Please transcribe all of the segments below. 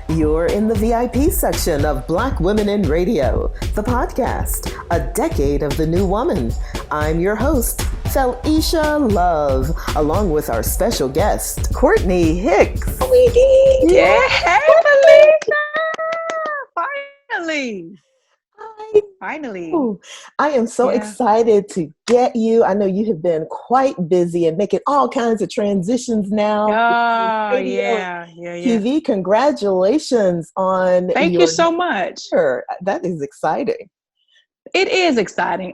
You're in the VIP section of Black Women in Radio, the podcast, a decade of the new woman. I'm your host, Felicia Love, along with our special guest, Cortney Hicks. We did. Yeah, hey, Felicia! Finally. I am so excited to get you. I know you have been quite busy and making all kinds of transitions now. Oh, yeah. TV, congratulations on Thank you so much. That is exciting. It is exciting.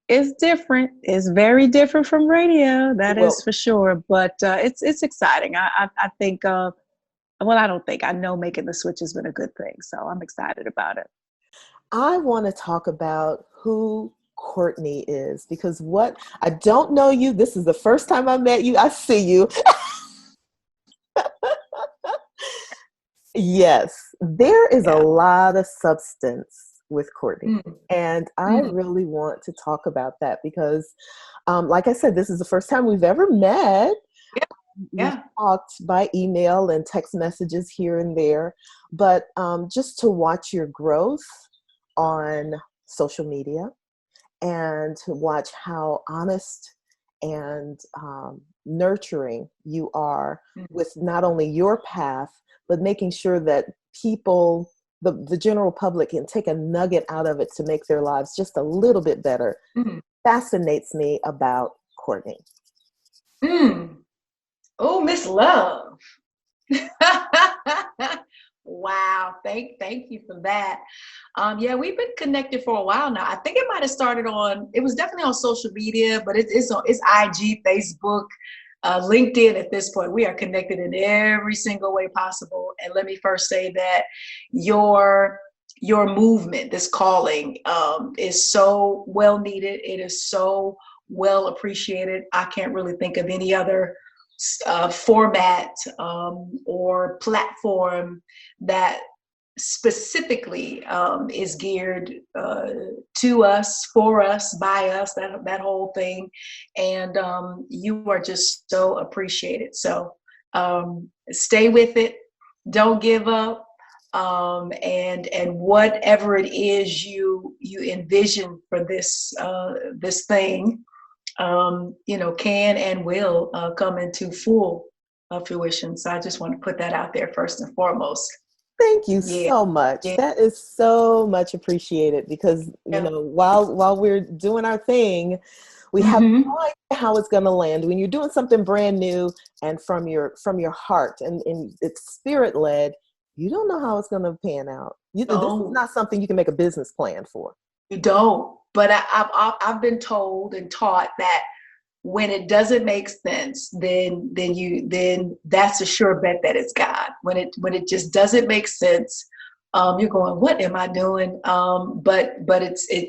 It's different. It's very different from radio. That is for sure. But it's exciting. I think. I know making the switch has been a good thing. So I'm excited about it. I want to talk about who Cortney is, because I don't know you. This is the first time I met you. I see you. Yes, there is a lot of substance with Cortney. And I really want to talk about that because, like I said, this is the first time we've ever met. We've talked by email and text messages here and there, but just to watch your growth on social media and to watch how honest and nurturing you are with not only your path, but making sure that people, the general public, can take a nugget out of it to make their lives just a little bit better, fascinates me about Cortney. Oh, Miss Love. Wow. Thank you for that. We've been connected for a while now. I think it might have started it was definitely on social media, but it's IG, Facebook, LinkedIn at this point. We are connected in every single way possible. And let me first say that your movement, this calling, is so well needed. It is so well appreciated. I can't really think of any other format or platform that specifically is geared to us, for us, by us, that whole thing. And you are just so appreciated. So stay with it. Don't give up. And whatever it is you envision for this thing, can and will come into full fruition. So I just want to put that out there first and foremost. Thank you so much. Yeah. That is so much appreciated because, while we're doing our thing, we have no idea how it's going to land. When you're doing something brand new and from your heart and it's spirit led, you don't know how it's going to pan out. This is not something you can make a business plan for. You don't. But I've been told and taught that when it doesn't make sense, then that's a sure bet that it's God. When it just doesn't make sense, you're going, what am I doing? But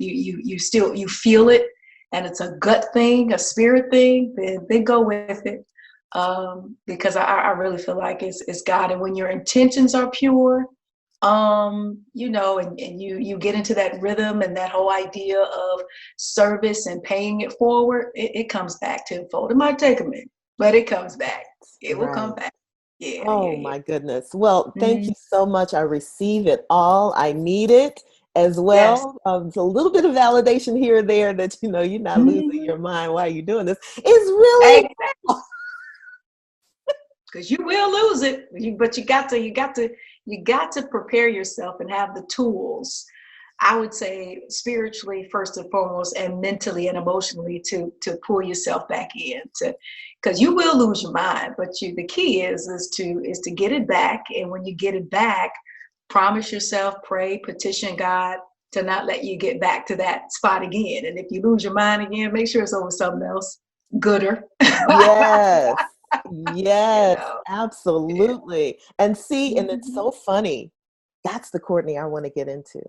you feel it, and it's a gut thing, a spirit thing. Then go with it, because I really feel like it's God. And when your intentions are pure, and you get into that rhythm and that whole idea of service and paying it forward, it comes back tenfold. It might take a minute, but it comes back. It will come back. Yeah. My goodness. Well, thank you so much. I receive it all. I need it as well. Yes. A little bit of validation here or there that, you're not losing your mind while you're doing this. It's really... Because you will lose it, but you got to prepare yourself and have the tools, I would say, spiritually first and foremost, and mentally and emotionally to pull yourself back in, because you will lose your mind. But the key is to get it back. And when you get it back, promise yourself, pray, petition God to not let you get back to that spot again. And if you lose your mind again, make sure it's over something else gooder. Yes. Yes, absolutely. And see, and it's so funny. That's the Cortney I want to get into,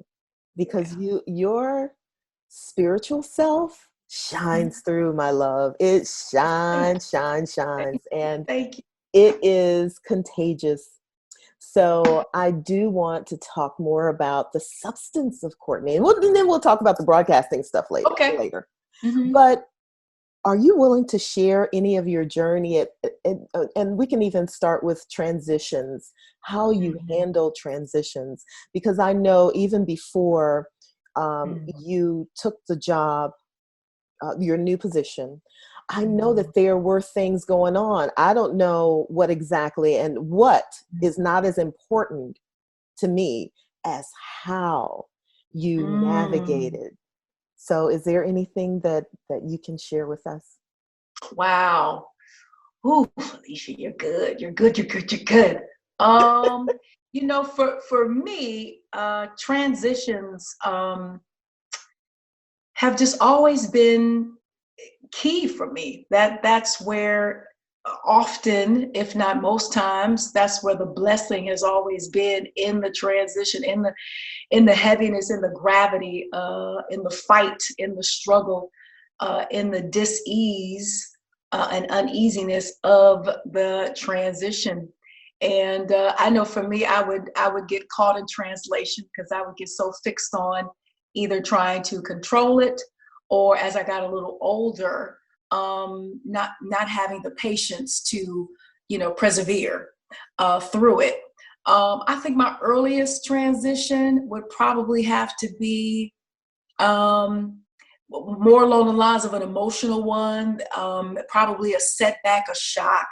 because your spiritual self shines through, my love. It shines. And thank you. It is contagious. So I do want to talk more about the substance of Cortney, and then we'll talk about the broadcasting stuff later. Okay. But Are you willing to share any of your journey and we can even start with transitions, how you handle transitions? Because I know even before you took the job, your new position, I know that there were things going on. I don't know what exactly, and what is not as important to me as how you navigated. So is there anything that you can share with us? Wow. Ooh, Alicia, you're good. You're good. You're good. You're good. Um, for me, transitions have just always been key for me. That's where often, if not most times, that's where the blessing has always been, in the transition, in the heaviness, in the gravity, in the fight, in the struggle, in the dis-ease and uneasiness of the transition. And I know for me, I would get caught in translation because I would get so fixed on either trying to control it, or as I got a little older, not having the patience to, persevere through it. I think my earliest transition would probably have to be more along the lines of an emotional one, probably a setback, a shock.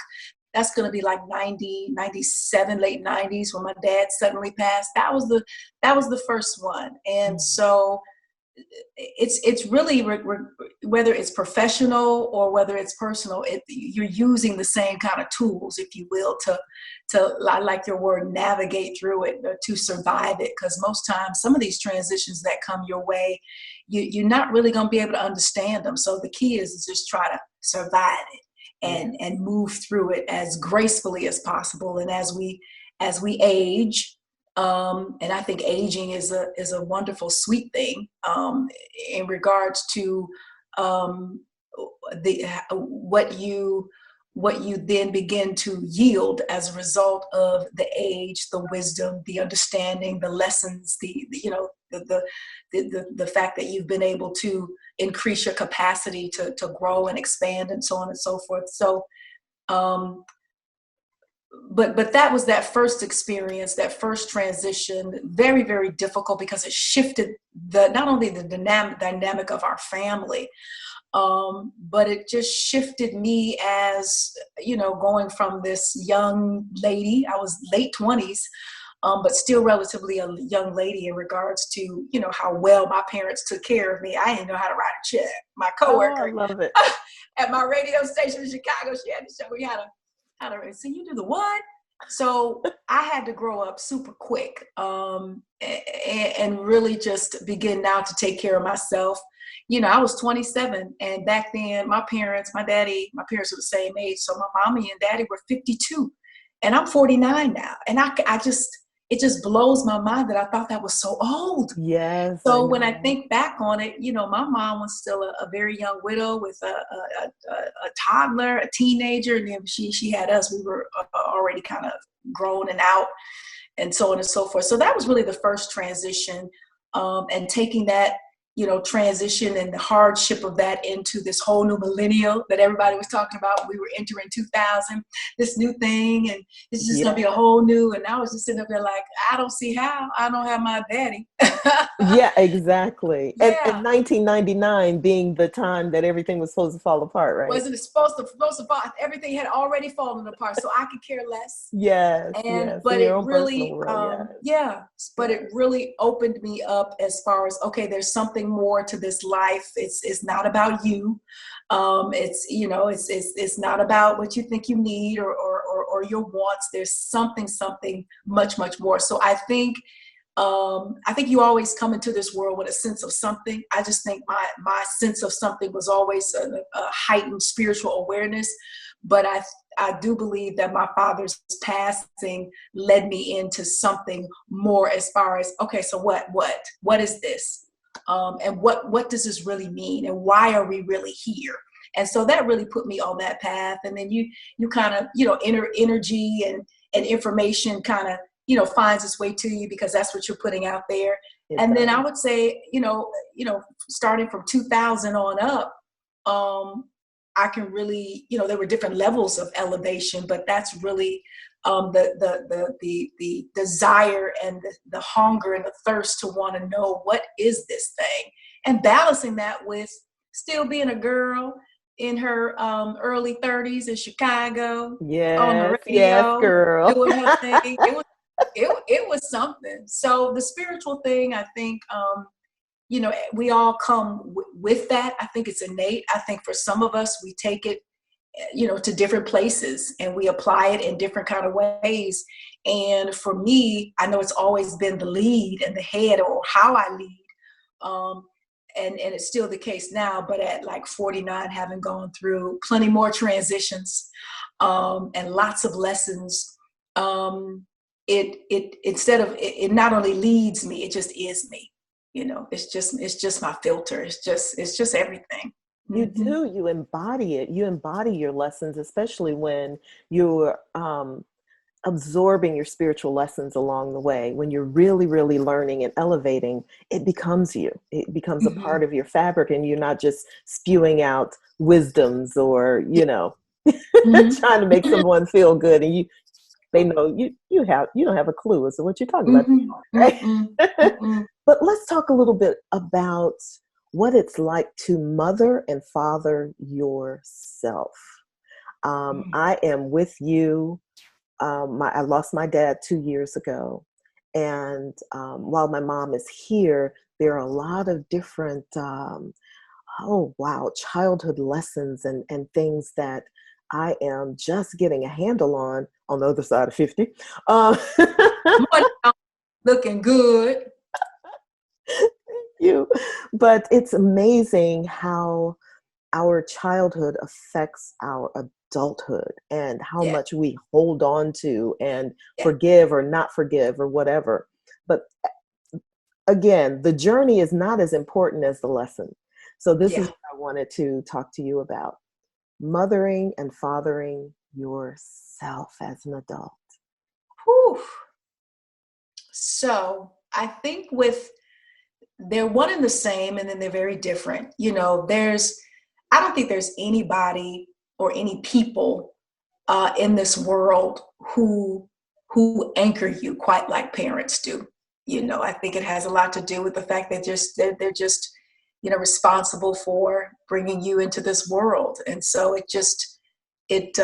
That's going to be like 90, 97, late 90s, when my dad suddenly passed. That was the first one. And so it's really, whether it's professional or whether it's personal, you're using the same kind of tools, if you will, to I like your word, navigate through it, or to survive it. Because most times, some of these transitions that come your way, you're not really going to be able to understand them. So the key is just try to survive it and move through it as gracefully as possible. And as we age, and I think aging is a wonderful, sweet thing in regards to what you then begin to yield as a result of the age, the wisdom, the understanding, the lessons, the fact that you've been able to increase your capacity to grow and expand, and so on and so forth. So but that was that first experience, that first transition, very, very difficult, because it shifted not only the dynamic of our family, but it just shifted me as, going from this young lady. I was late 20s, but still relatively a young lady in regards to, how well my parents took care of me. I didn't know how to write a check. My coworker, I love it. at my radio station in Chicago, she had to show me how to see, you do the what? So I had to grow up super quick, and really just begin now to take care of myself. I was 27, and back then my parents were the same age. So my mommy and daddy were 52, and I'm 49 now. And it just blows my mind that I thought that was so old. Yes. So when I think back on it, my mom was still a very young widow with a toddler, a teenager, and then she had us. We were already kind of grown and out, and so on and so forth. So that was really the first transition, and taking that, transition and the hardship of that into this whole new millennial that everybody was talking about. We were entering 2000, this new thing, and it's just going to be a whole new. And I was just sitting up there like, I don't see how. I don't have my daddy. Yeah, exactly. Yeah. And 1999 being the time that everything was supposed to fall apart, right? Wasn't it supposed to fall? Everything had already fallen apart, so I could care less. Yes. But it really, but it really opened me up as far as, okay, there's something more to this life. It's not about you. It's not about what you think you need or your wants. There's something much, much more. So I think you always come into this world with a sense of something. I just think my sense of something was always a heightened spiritual awareness. But I do believe that my father's passing led me into something more, as far as, okay, so what is this? And what does this really mean? And why are we really here? And so that really put me on that path. And then you kind of, inner energy and information kind of, finds its way to you, because that's what you're putting out there. Then I would say, starting from 2000 on up, I can really, there were different levels of elevation, but that's really the desire and the hunger and the thirst to want to know what is this thing, and balancing that with still being a girl in her early 30s in Chicago, on the radio, girl, doing her thing. It was something. So the spiritual thing, I think, we all come with that. I think it's innate. I think for some of us, we take it, to different places and we apply it in different kind of ways. And for me, I know it's always been the lead and the head, or how I lead. And it's still the case now, but at like 49, having gone through plenty more transitions, and lots of lessons, it not only leads me, it just is me. It's just my filter. It's just everything. You do, you embody it. You embody your lessons, especially when you're absorbing your spiritual lessons along the way. When you're really, really learning and elevating, it becomes you. It becomes a part of your fabric, and you're not just spewing out wisdoms or, trying to make someone feel good. And they know you don't have a clue as to what you're talking about, right? But let's talk a little bit about what it's like to mother and father yourself. I am with you. I lost my dad 2 years ago. And while my mom is here, there are a lot of different, childhood lessons and things that I am just getting a handle on the other side of 50. Looking good. You, but it's amazing how our childhood affects our adulthood and how much we hold on to and forgive or not forgive or whatever. But again, the journey is not as important as the lesson. So this is what I wanted to talk to you about: mothering and fathering yourself as an adult. Whew. So I think they're one and the same, and then they're very different. I don't think there's anybody or any people in this world who anchor you quite like parents do. I think it has a lot to do with the fact that they're just responsible for bringing you into this world, and so it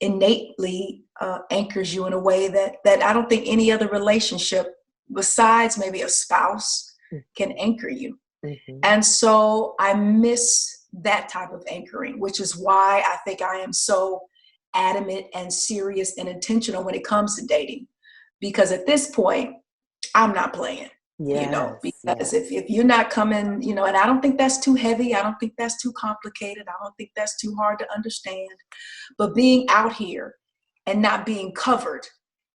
innately anchors you in a way that I don't think any other relationship besides maybe a spouse can anchor you. And so I miss that type of anchoring, which is why I think I am so adamant and serious and intentional when it comes to dating, because at this point I'm not playing. Because if you're not coming, and I don't think that's too heavy, I don't think that's too complicated, I don't think that's too hard to understand, but being out here and not being covered,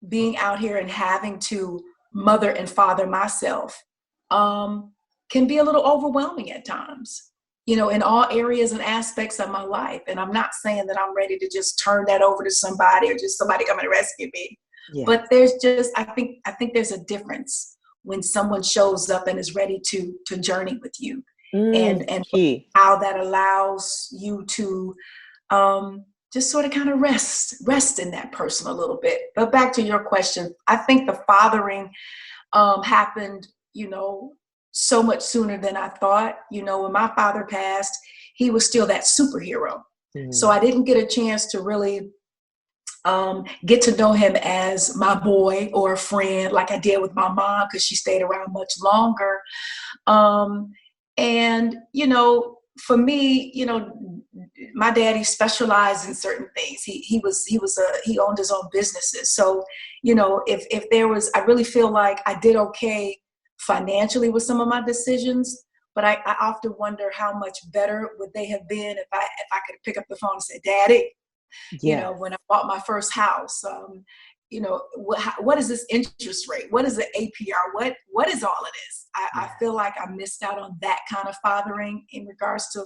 being out here and having to mother and father myself, can be a little overwhelming at times, in all areas and aspects of my life. And I'm not saying that I'm ready to just turn that over to somebody or just somebody come and rescue me. But there's I think there's a difference when someone shows up and is ready to journey with you, and how that allows you to just sort of kind of rest in that person a little bit. But back to your question, I think the fathering happened, so much sooner than I thought. When my father passed, he was still that superhero. So I didn't get a chance to really get to know him as my boy or a friend like I did with my mom, because she stayed around much longer. And, for me, my daddy specialized in certain things. He owned his own businesses. So, if there was, I really feel like I did okay financially with some of my decisions, but I often wonder how much better would they have been if I could pick up the phone and say, Daddy, when I bought my first house, what is this interest rate? What is the APR? What is all of this? I feel like I missed out on that kind of fathering in regards to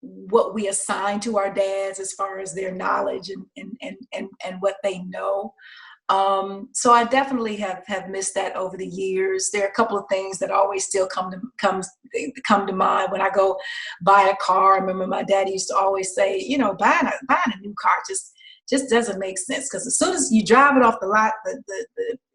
what we assign to our dads as far as their knowledge and what they know. So I definitely have missed that over the years. There are a couple of things that always still come to mind when I go buy a car. I remember my daddy used to always say, you know, buying a new car just doesn't make sense, because as soon as you drive it off the lot,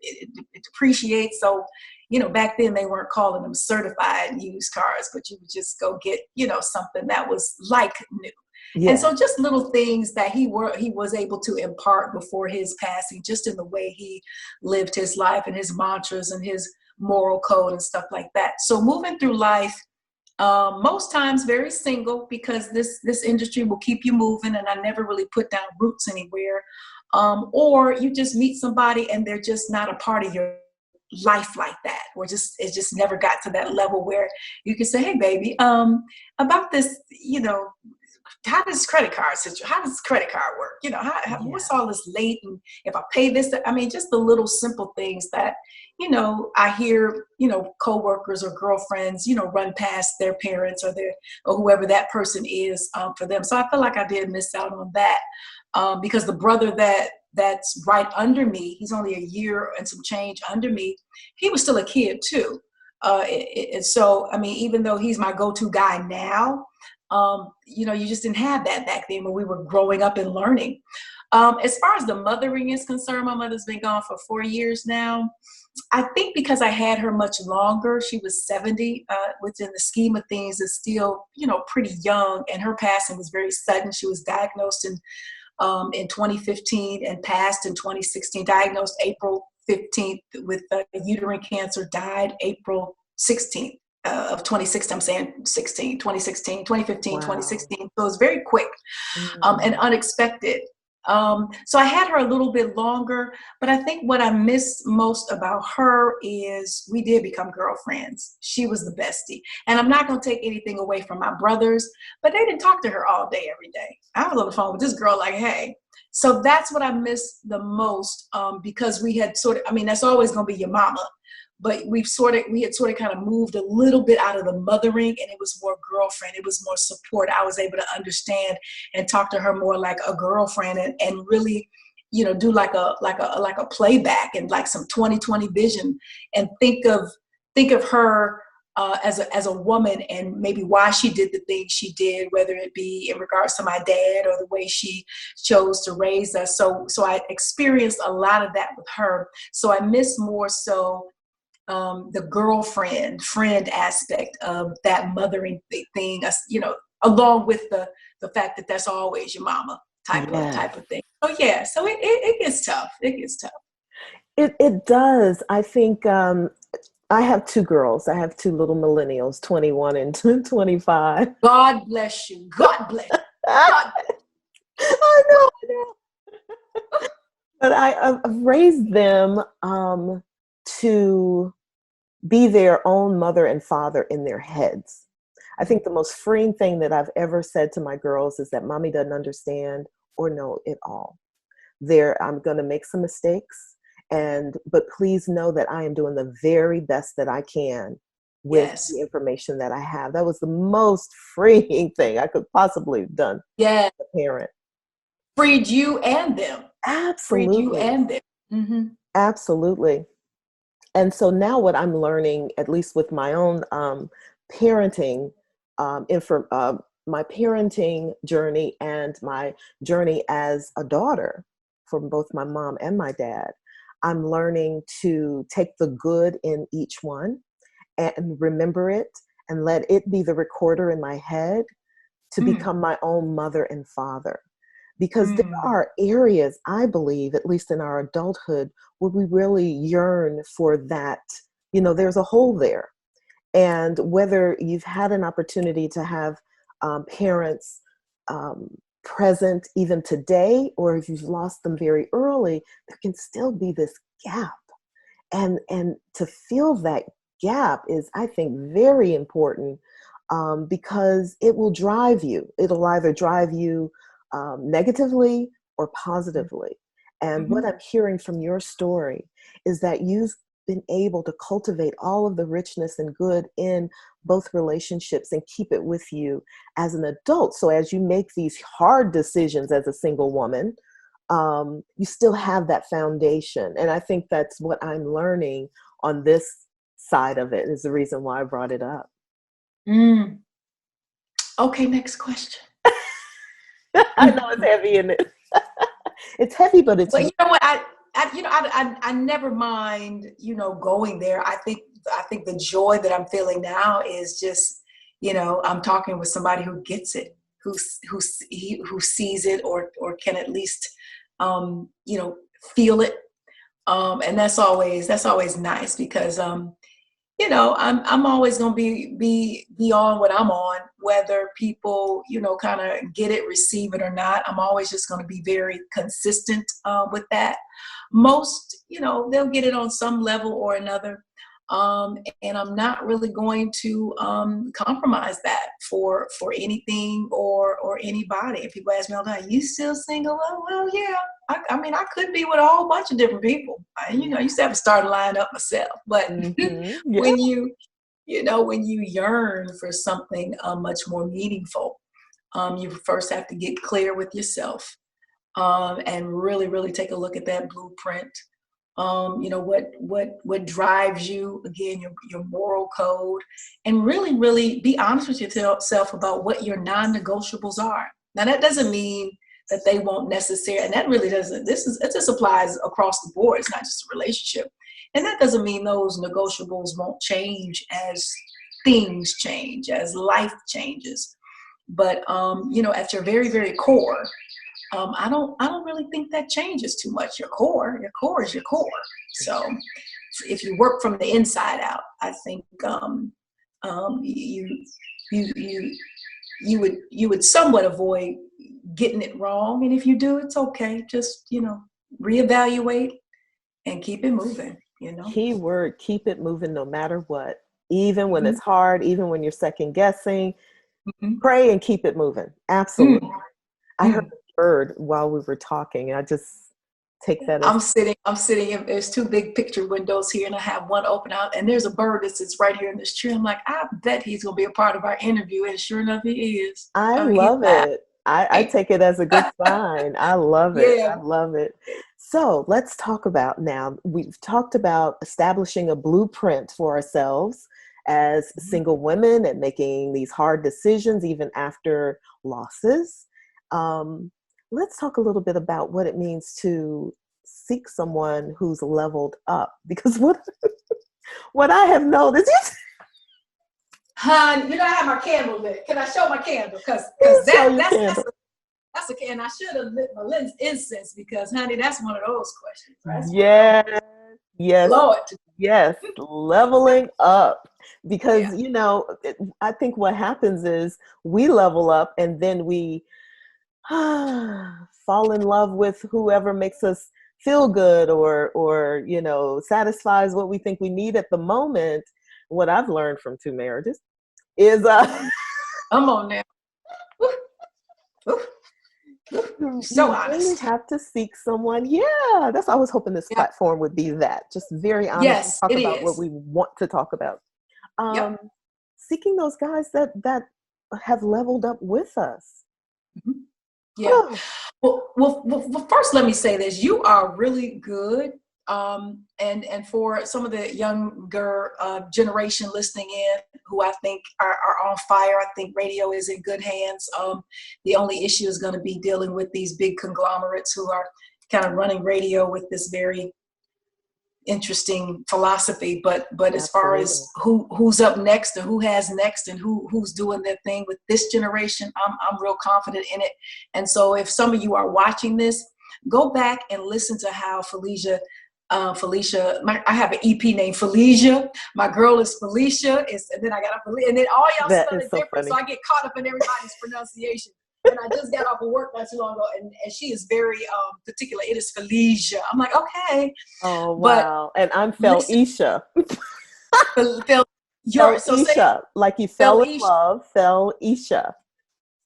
it depreciates. So, you know, back then they weren't calling them certified used cars, but you would just go get, you know, something that was like new. Yeah. And so just little things that he was able to impart before his passing, just in the way he lived his life and his mantras and his moral code and stuff like that. So moving through life, most times very single, because this industry will keep you moving, and I never really put down roots anywhere. Or you just meet somebody and they're just not a part of your life like that, or it just never got to that level where you can say, hey baby, about this, you know, how does credit card work? You know, what's all this late? And if I pay this, I mean, just the little simple things that, you know, I hear, you know, coworkers or girlfriends, you know, run past their parents or whoever that person is for them. So I feel like I did miss out on that because the brother that's right under me, he's only a year and some change under me, he was still a kid too. So, I mean, even though he's my go-to guy now, you know, you just didn't have that back then when we were growing up and learning. As far as the mothering is concerned, my mother's been gone for 4 years now. I think because I had her much longer, she was 70, within the scheme of things is still, you know, pretty young, and her passing was very sudden. She was diagnosed in 2015 and passed in 2016, diagnosed April 15th with uterine cancer, died April 16th. Of 2016, I'm saying 2016, 2015, wow. 2016. So it was very quick and unexpected. So I had her a little bit longer, but I think what I miss most about her is we did become girlfriends. She was the bestie. And I'm not going to take anything away from my brothers, but they didn't talk to her all day, every day. I was on the phone with this girl like, hey. So that's what I miss the most because we had sort of, I mean, that's always going to be your mama. But we had sort of kind of moved a little bit out of the mothering, and it was more girlfriend. It was more support. I was able to understand and talk to her more like a girlfriend, and really, you know, do like a playback and like some 20/20 vision, and think of her as a woman, and maybe why she did the things she did, whether it be in regards to my dad or the way she chose to raise us. So I experienced a lot of that with her. So I miss more so the friend aspect of that mothering thing, you know, along with the fact that that's always your mama type of thing. So yeah, so it gets tough. It gets tough. It does. I think I have two girls. I have two little millennials, 21 and 25. God bless you. God bless you. God bless you. I know. But I've raised them to be their own mother and father in their heads. I think the most freeing thing that I've ever said to my girls is that mommy doesn't understand or know it all. I'm going to make some mistakes, but please know that I am doing the very best that I can with the information that I have. That was the most freeing thing I could possibly have done as a parent. Freed you and them. Absolutely. Freed you and them. Mm-hmm. Absolutely. And so now what I'm learning, at least with my own parenting, my parenting journey and my journey as a daughter from both my mom and my dad, I'm learning to take the good in each one and remember it and let it be the recorder in my head to become my own mother and father. Because there are areas, I believe, at least in our adulthood, where we really yearn for that. You know, there's a hole there. And whether you've had an opportunity to have parents present even today, or if you've lost them very early, there can still be this gap. And to fill that gap is, I think, very important because it will drive you. It'll either drive you negatively or positively. And what I'm hearing from your story is that you've been able to cultivate all of the richness and good in both relationships and keep it with you as an adult. So as you make these hard decisions as a single woman, you still have that foundation. And I think that's what I'm learning on this side of it, is the reason why I brought it up. Okay, next question. I know it's heavy in it. It's heavy, but it's. But you know what? I never mind, going there. I think the joy that I'm feeling now is just, I'm talking with somebody who gets it, who sees it, or can at least, feel it. And that's always nice, because, I'm always going to be on what I'm on, whether people, kind of get it, receive it or not. I'm always just going to be very consistent with that. Most, they'll get it on some level or another. And I'm not really going to compromise that for anything or anybody. If people ask me all the time, "You still single?" Well, yeah. I mean, I could be with a whole bunch of different people. I used to have to start a line up myself. But when you yearn for something much more meaningful, you first have to get clear with yourself, and really, really take a look at that blueprint. What drives you, again, your moral code, and really, really be honest with yourself about what your non-negotiables are. Now, that doesn't mean that they won't necessarily, and that really doesn't, it just applies across the board. It's not just a relationship. And that doesn't mean those negotiables won't change as things change, as life changes. But, at your very, very core, I don't really think that changes too much. Your core is your core. So if you work from the inside out, I think you would somewhat avoid getting it wrong. And if you do, it's okay. Just reevaluate and keep it moving. Key word: keep it moving, no matter what. Even when it's hard, even when you're second guessing, pray and keep it moving. Absolutely. I heard bird while we were talking. I just take that. I'm sitting. There's two big picture windows here, and I have one open out, and there's a bird that sits right here in this tree. I'm like, I bet he's gonna be a part of our interview, and sure enough, he is. I love it. I take it as a good sign. I love it. Yeah. I love it. So let's talk about now. We've talked about establishing a blueprint for ourselves as single women and making these hard decisions even after losses. Let's talk a little bit about what it means to seek someone who's leveled up, because what I have noticed. Hon, I have my candle lit. Can I show my candle? Because that's a candle. I should have lit my incense, because, honey, that's one of those questions. Right? Yes, Lord. Yes, leveling up. Because, I think what happens is we level up and then we fall in love with whoever makes us feel good or satisfies what we think we need at the moment. What I've learned from 2 marriages is come on now. So honest. You have to seek someone. Yeah, that's, I was hoping this platform would be that. Just very honest. Yes, talk about what we want to talk about. Seeking those guys that have leveled up with us. Yeah. Well, first let me say this. You are really good. And for some of the younger generation listening in, who I think are on fire, I think radio is in good hands. The only issue is going to be dealing with these big conglomerates who are kind of running radio with this very interesting philosophy. But as far as who's up next and who has next and who's doing their thing with this generation, I'm real confident in it. And so if some of you are watching this, go back and listen to how Felicia, I have an EP named Felicia. My girl is Felicia, and then I got and then all y'all spell it different, so I get caught up in everybody's pronunciation. And I just got off of work not too long ago, and she is very particular. It is Felicia. I'm like, okay. Oh wow! And I'm Felicia. Felicia, like you fell in love. Felicia.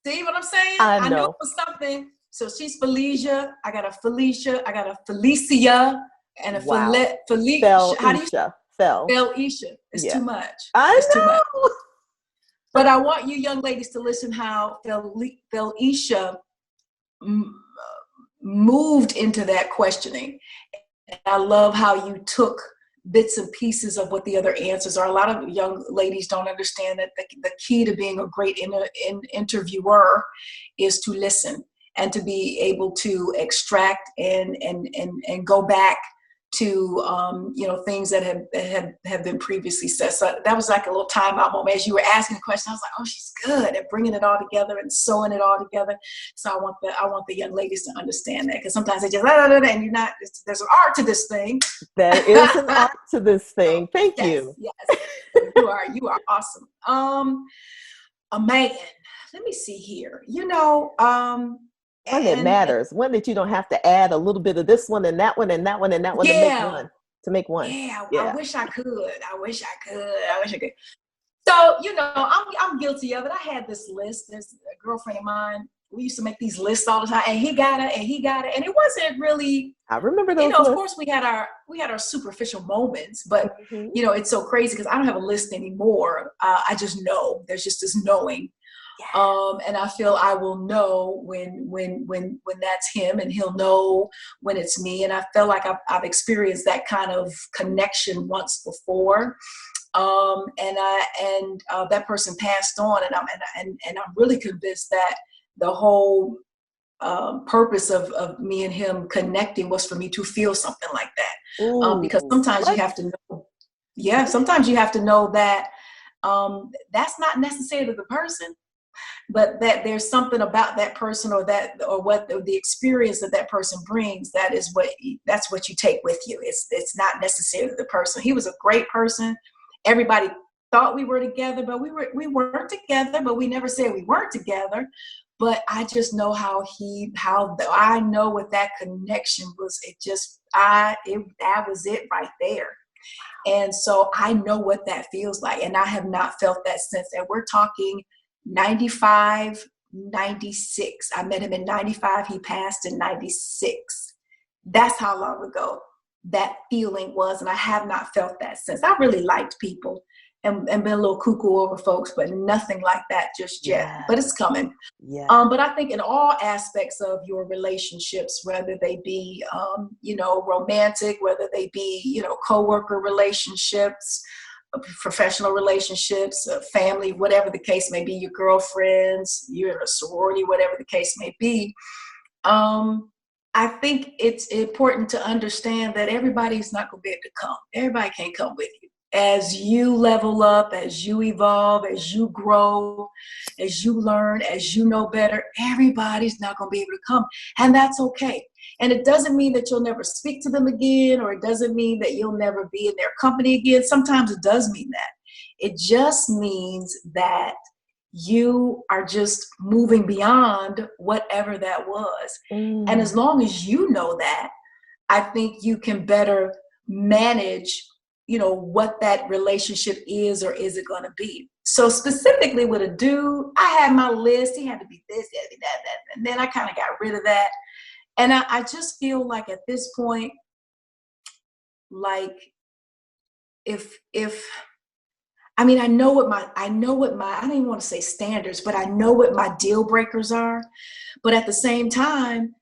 See what I'm saying? I know. I knew it was something. So she's Felicia. I got a Felicia. I got a Felicia. And a Felicia. How do you Felicia? It's too much. It's too much. But I want you young ladies to listen how Felicia moved into that questioning. And I love how you took bits and pieces of what the other answers are. A lot of young ladies don't understand that the key to being a great interviewer is to listen and to be able to extract and go back to things that have been previously said. So that was like a little timeout moment. As you were asking the question, I was like, oh, she's good at bringing it all together and sewing it all together. So I want the young ladies to understand that, because sometimes they just and you're not. There's an art to this thing. There is an art to this thing. Thank you. Yes, you are awesome. A man. Let me see here. One that matters. One that you don't have to add a little bit of this one and that one and that one and that one to make one. Yeah, I wish I could. So, I'm guilty of it. I had this list. There's a girlfriend of mine. We used to make these lists all the time, and he got it, and he got it. And it wasn't really, I remember those lists. Of course we had our superficial moments, but it's so crazy because I don't have a list anymore. I just know. There's just this knowing. Yeah. And I feel I will know when that's him, and he'll know when it's me. And I feel like I've experienced that kind of connection once before. And that person passed on, and I'm really convinced that the whole purpose of me and him connecting was for me to feel something like that. Because sometimes you have to know. Yeah, sometimes you have to know that that's not necessarily the person, but that there's something about that person or what the experience that person brings. That's what you take with you. It's not necessarily the person. He was a great person. Everybody thought we were together, but we weren't together, but we never said we weren't together. But I just know I know what that connection was. That was it right there. And so I know what that feels like. And I have not felt that since. And we're talking 95, 96. I met him in 95. He passed in 96. That's how long ago that feeling was. And I have not felt that since. I really liked people and been a little cuckoo over folks, but nothing like that just yet. Yeah. But it's coming. Yeah. But I think in all aspects of your relationships, whether they be, romantic, whether they be, coworker relationships, professional relationships, family, whatever the case may be, your girlfriends, you're in a sorority, whatever the case may be. I think it's important to understand that everybody's not going to be able to come. Everybody can't come with you. As you level up, as you evolve, as you grow, as you learn, as you know better, everybody's not going to be able to come. And that's okay. And it doesn't mean that you'll never speak to them again, or it doesn't mean that you'll never be in their company again. Sometimes it does mean that. It just means that you are just moving beyond whatever that was. And as long as you know that, I think you can better manage what that relationship is or isn't going to be. So specifically with a dude, I had my list. He had to be this, that, that. And then I kind of got rid of that. And I just feel like at this point, like I know what my, I don't even want to say standards, but I know what my deal breakers are. But at the same time,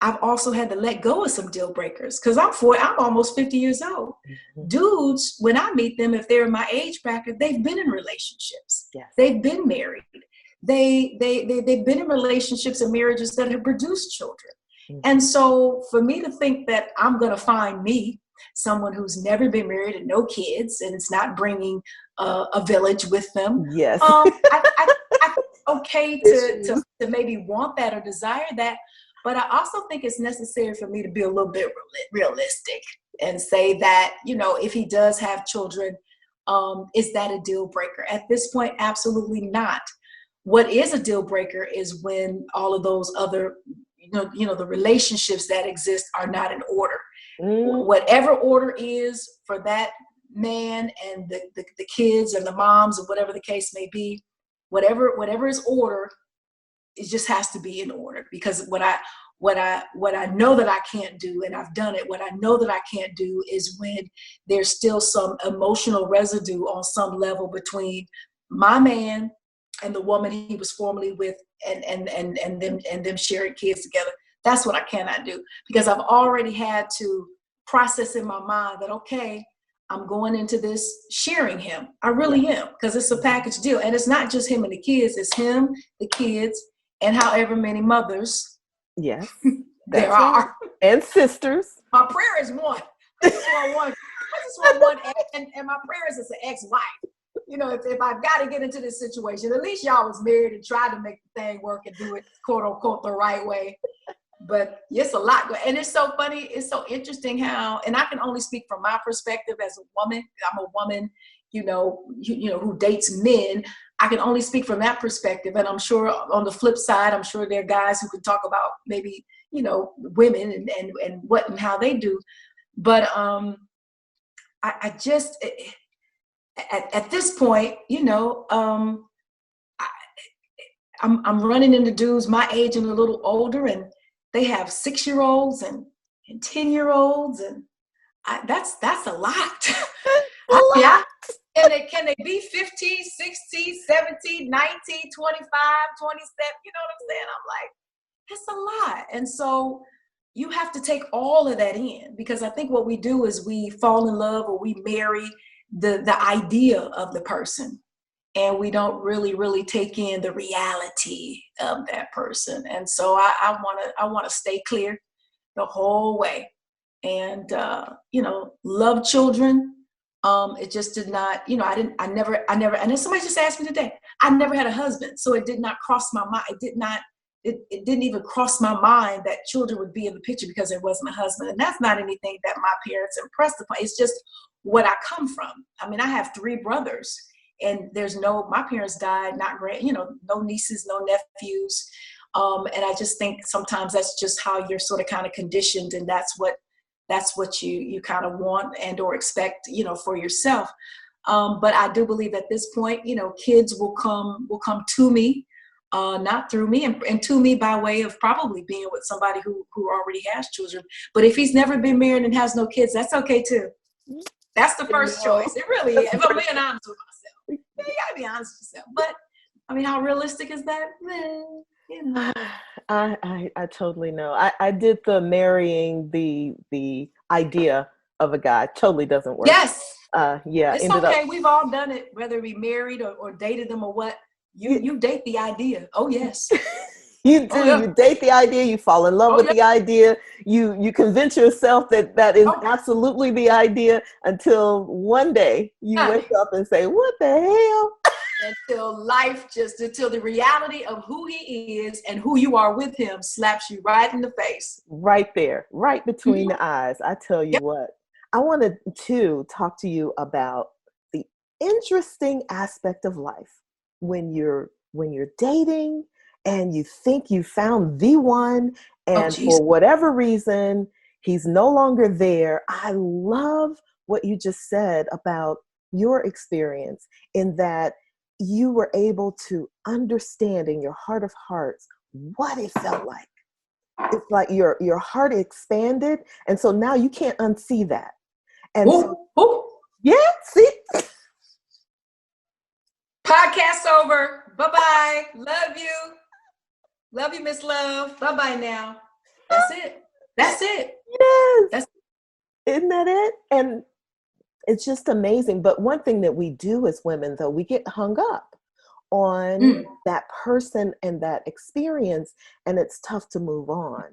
I've also had to let go of some deal breakers because I'm almost 50 years old. Mm-hmm. Dudes, when I meet them, if they're in my age bracket, they've been in relationships. Yes. They've been married. They've been in relationships and marriages that have produced children. Mm-hmm. And so for me to think that I'm going to find me someone who's never been married and no kids, and it's not bringing a village with them. Yes. I okay to maybe want that or desire that. But I also think it's necessary for me to be a little bit realistic and say that, if he does have children, is that a deal breaker? At this point, absolutely not. What is a deal breaker is when all of those other, the relationships that exist are not in order. Mm. Whatever order is for that man and the kids and the moms or whatever the case may be, whatever is order, it just has to be in order. Because what I know that I can't do, and I've done it, what I know that I can't do is when there's still some emotional residue on some level between my man and the woman he was formerly with and them sharing kids together. That's what I cannot do, because I've already had to process in my mind that, okay, I'm going into this sharing him. I really am, because it's a package deal. And it's not just him and the kids, it's him, the kids, and however many mothers there are. Right. And sisters. My prayer is one. I just want one. And my prayer is as an ex-wife. You know, if I've got to get into this situation, at least y'all was married and tried to make the thing work and do it, quote unquote, the right way. But it's a lot. And it's so funny. It's so interesting how, and I can only speak from my perspective as a woman. I'm a woman, you know, who dates men. I can only speak from that perspective. And I'm sure on the flip side, I'm sure there are guys who can talk about maybe, you know, women and what and how they do. But I just, at this point, you know, I'm running into dudes my age and a little older, and they have 6-year-olds and 10-year-olds, and that's a lot. Can they be 15, 16, 17, 19, 25, 27? You know what I'm saying? I'm like, that's a lot. And so you have to take all of that in, because I think what we do is we fall in love or we marry the idea of the person, and we don't really take in the reality of that person. And so I want to stay clear the whole way, and you know, love children. It just did not, you know, I never, and then somebody just asked me today, I never had a husband, so it did not cross my mind. It didn't even cross my mind that children would be in the picture because there wasn't a husband. And that's not anything that my parents impressed upon. It's just what I come from. I mean, I have 3 brothers, and my parents died, no nieces, no nephews. And I just think sometimes that's just how you're sort of kind of conditioned, and that's what you kind of want and or expect, you know, for yourself. But I do believe at this point, you know, kids will come to me, not through me, and to me by way of probably being with somebody who already has children. But if he's never been married and has no kids, that's okay too. That's the first choice. It really is. If I'm being honest with myself, you gotta be honest with yourself. But I mean, how realistic is that? You know. I totally know. I did the marrying the idea of a guy. Totally doesn't work. Yes. Yeah. It's okay. We've all done it, whether we married or dated them or what. You date the idea. Oh yes. You do. Oh, yeah. You date the idea. You fall in love with the idea. You convince yourself that is absolutely the idea, until one day you wake up and say, "What the hell?" Until the reality of who he is and who you are with him slaps you right in the face. Right there, right between the eyes. I tell you what, I wanted to talk to you about the interesting aspect of life when you're dating and you think you found the one, and for whatever reason, he's no longer there. I love what you just said about your experience, in that you were able to understand in your heart of hearts what it felt like. It's like your heart expanded, and so now you can't unsee that. And see? Podcast over. Bye-bye. Love you, Miss Love. Bye-bye now. That's it. Yes. Isn't that it? And it's just amazing. But one thing that we do as women, though, we get hung up on that person and that experience, and it's tough to move on.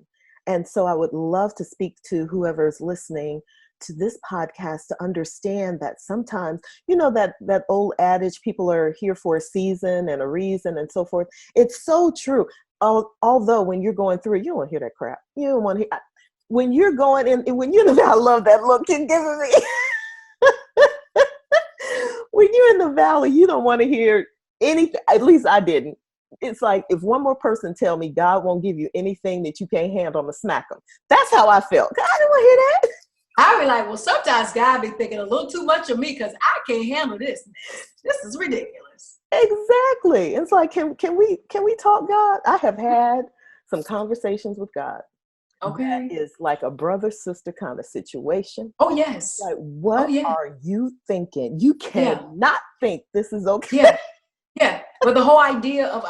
And so I would love to speak to whoever's listening to this podcast to understand that sometimes, you know, that old adage, people are here for a season and a reason and so forth. It's so true. Although when you're going through it, you don't want to hear that crap. You don't want to hear. When you're going in, when you're in the, I love that look you're giving me. When you're in the valley, you don't want to hear anything. At least I didn't. It's like, if one more person tell me God won't give you anything that you can't handle, I'm gonna smack them. That's how I felt. I didn't want to hear that. I be like, well, sometimes God be thinking a little too much of me because I can't handle this. This is ridiculous. Exactly. It's like, can we talk, God? I have had some conversations with God. Okay. That is like a brother-sister kind of situation. Oh, yes. Like, what are you thinking? You cannot think this is okay. Yeah. But the whole idea of,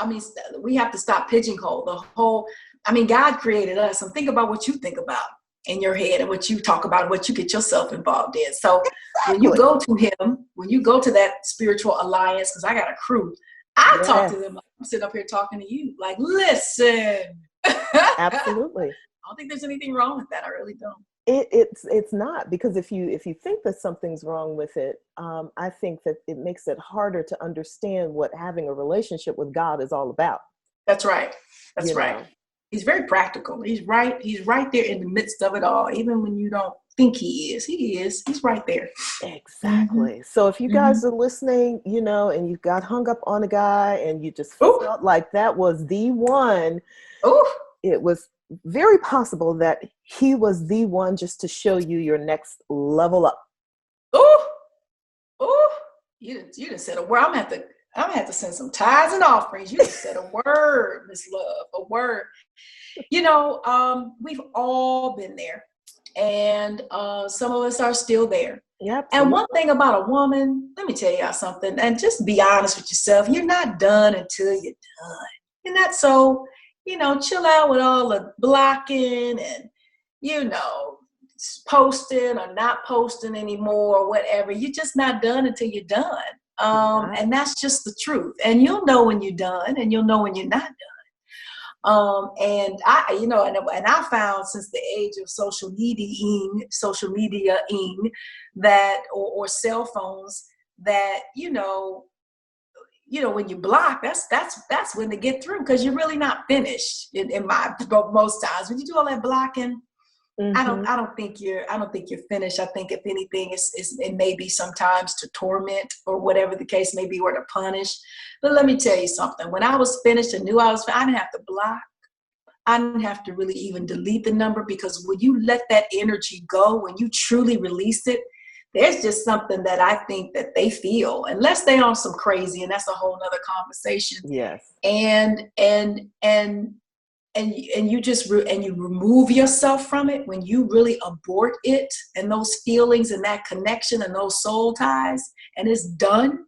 we have to stop pigeonhole. I mean, God created us, and think about what you think about in your head and what you talk about, and what you get yourself involved in. So when you go to him, when you go to that spiritual alliance, because I got a crew, I talk to them. I'm sitting up here talking to you, like, listen. Absolutely. I don't think there's anything wrong with that. I really don't. It's not, because if you think that something's wrong with it, I think that it makes it harder to understand what having a relationship with God is all about. That's right. That's right. He's very practical. He's right there in the midst of it all. Even when you don't think he is. He's right there. Exactly. Mm-hmm. So if you guys are listening, and you got hung up on a guy and you just felt like that was the one, it was very possible that he was the one just to show you your next level up. You didn't say a word. I'm gonna have to send some tithes and offerings. You just said a word, Miss Love, a word. We've all been there, and some of us are still there. Yep. And one thing about a woman, let me tell y'all something, and just be honest with yourself. You're not done until you're done. You're not so, chill out with all the blocking and, posting or not posting anymore or whatever. You're just not done until you're done. And that's just the truth. And you'll know when you're done, and you'll know when you're not done. And I found since the age of social media that, or cell phones, that, when you block, that's when they get through, because you're really not finished in most times. When you do all that blocking, I don't think you're finished. I think if anything, it may be sometimes to torment or whatever the case may be, or to punish. But let me tell you something. When I was finished and knew I didn't have to block. I didn't have to really even delete the number, because when you let that energy go, when you truly release it, there's just something that I think that they feel, unless they on some crazy, and that's a whole nother conversation. Yes. And you just you remove yourself from it, when you really abort it and those feelings and that connection and those soul ties, and it's done.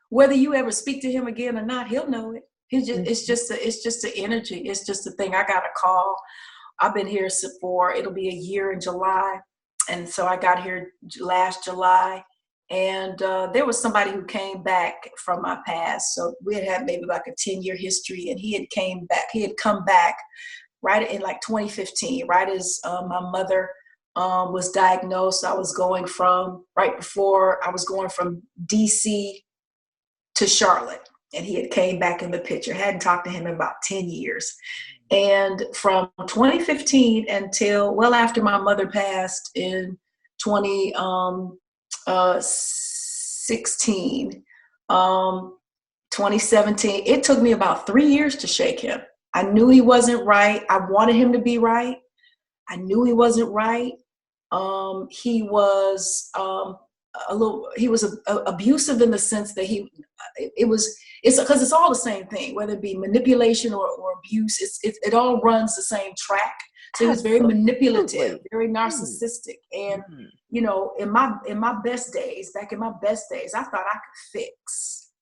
Whether you ever speak to him again or not, he'll know it. It's just the energy. It's just the thing. I got a call. I've been here it'll be a year in July. And so I got here last July, and there was somebody who came back from my past. So we had maybe like a 10-year history, and he had come back right in like 2015, right as my mother was diagnosed. I was going from DC to Charlotte, and he had came back in the picture. Hadn't talked to him in about 10 years. And from 2015 until well after my mother passed in 2016, 2017, it took me about 3 years to shake him. I knew he wasn't right. I wanted him to be right. I knew he wasn't right. He was abusive in the sense that it's because it's all the same thing, whether it be manipulation or abuse. It all runs the same track. So he was very manipulative, very narcissistic. And, in my best days, I thought I could fix.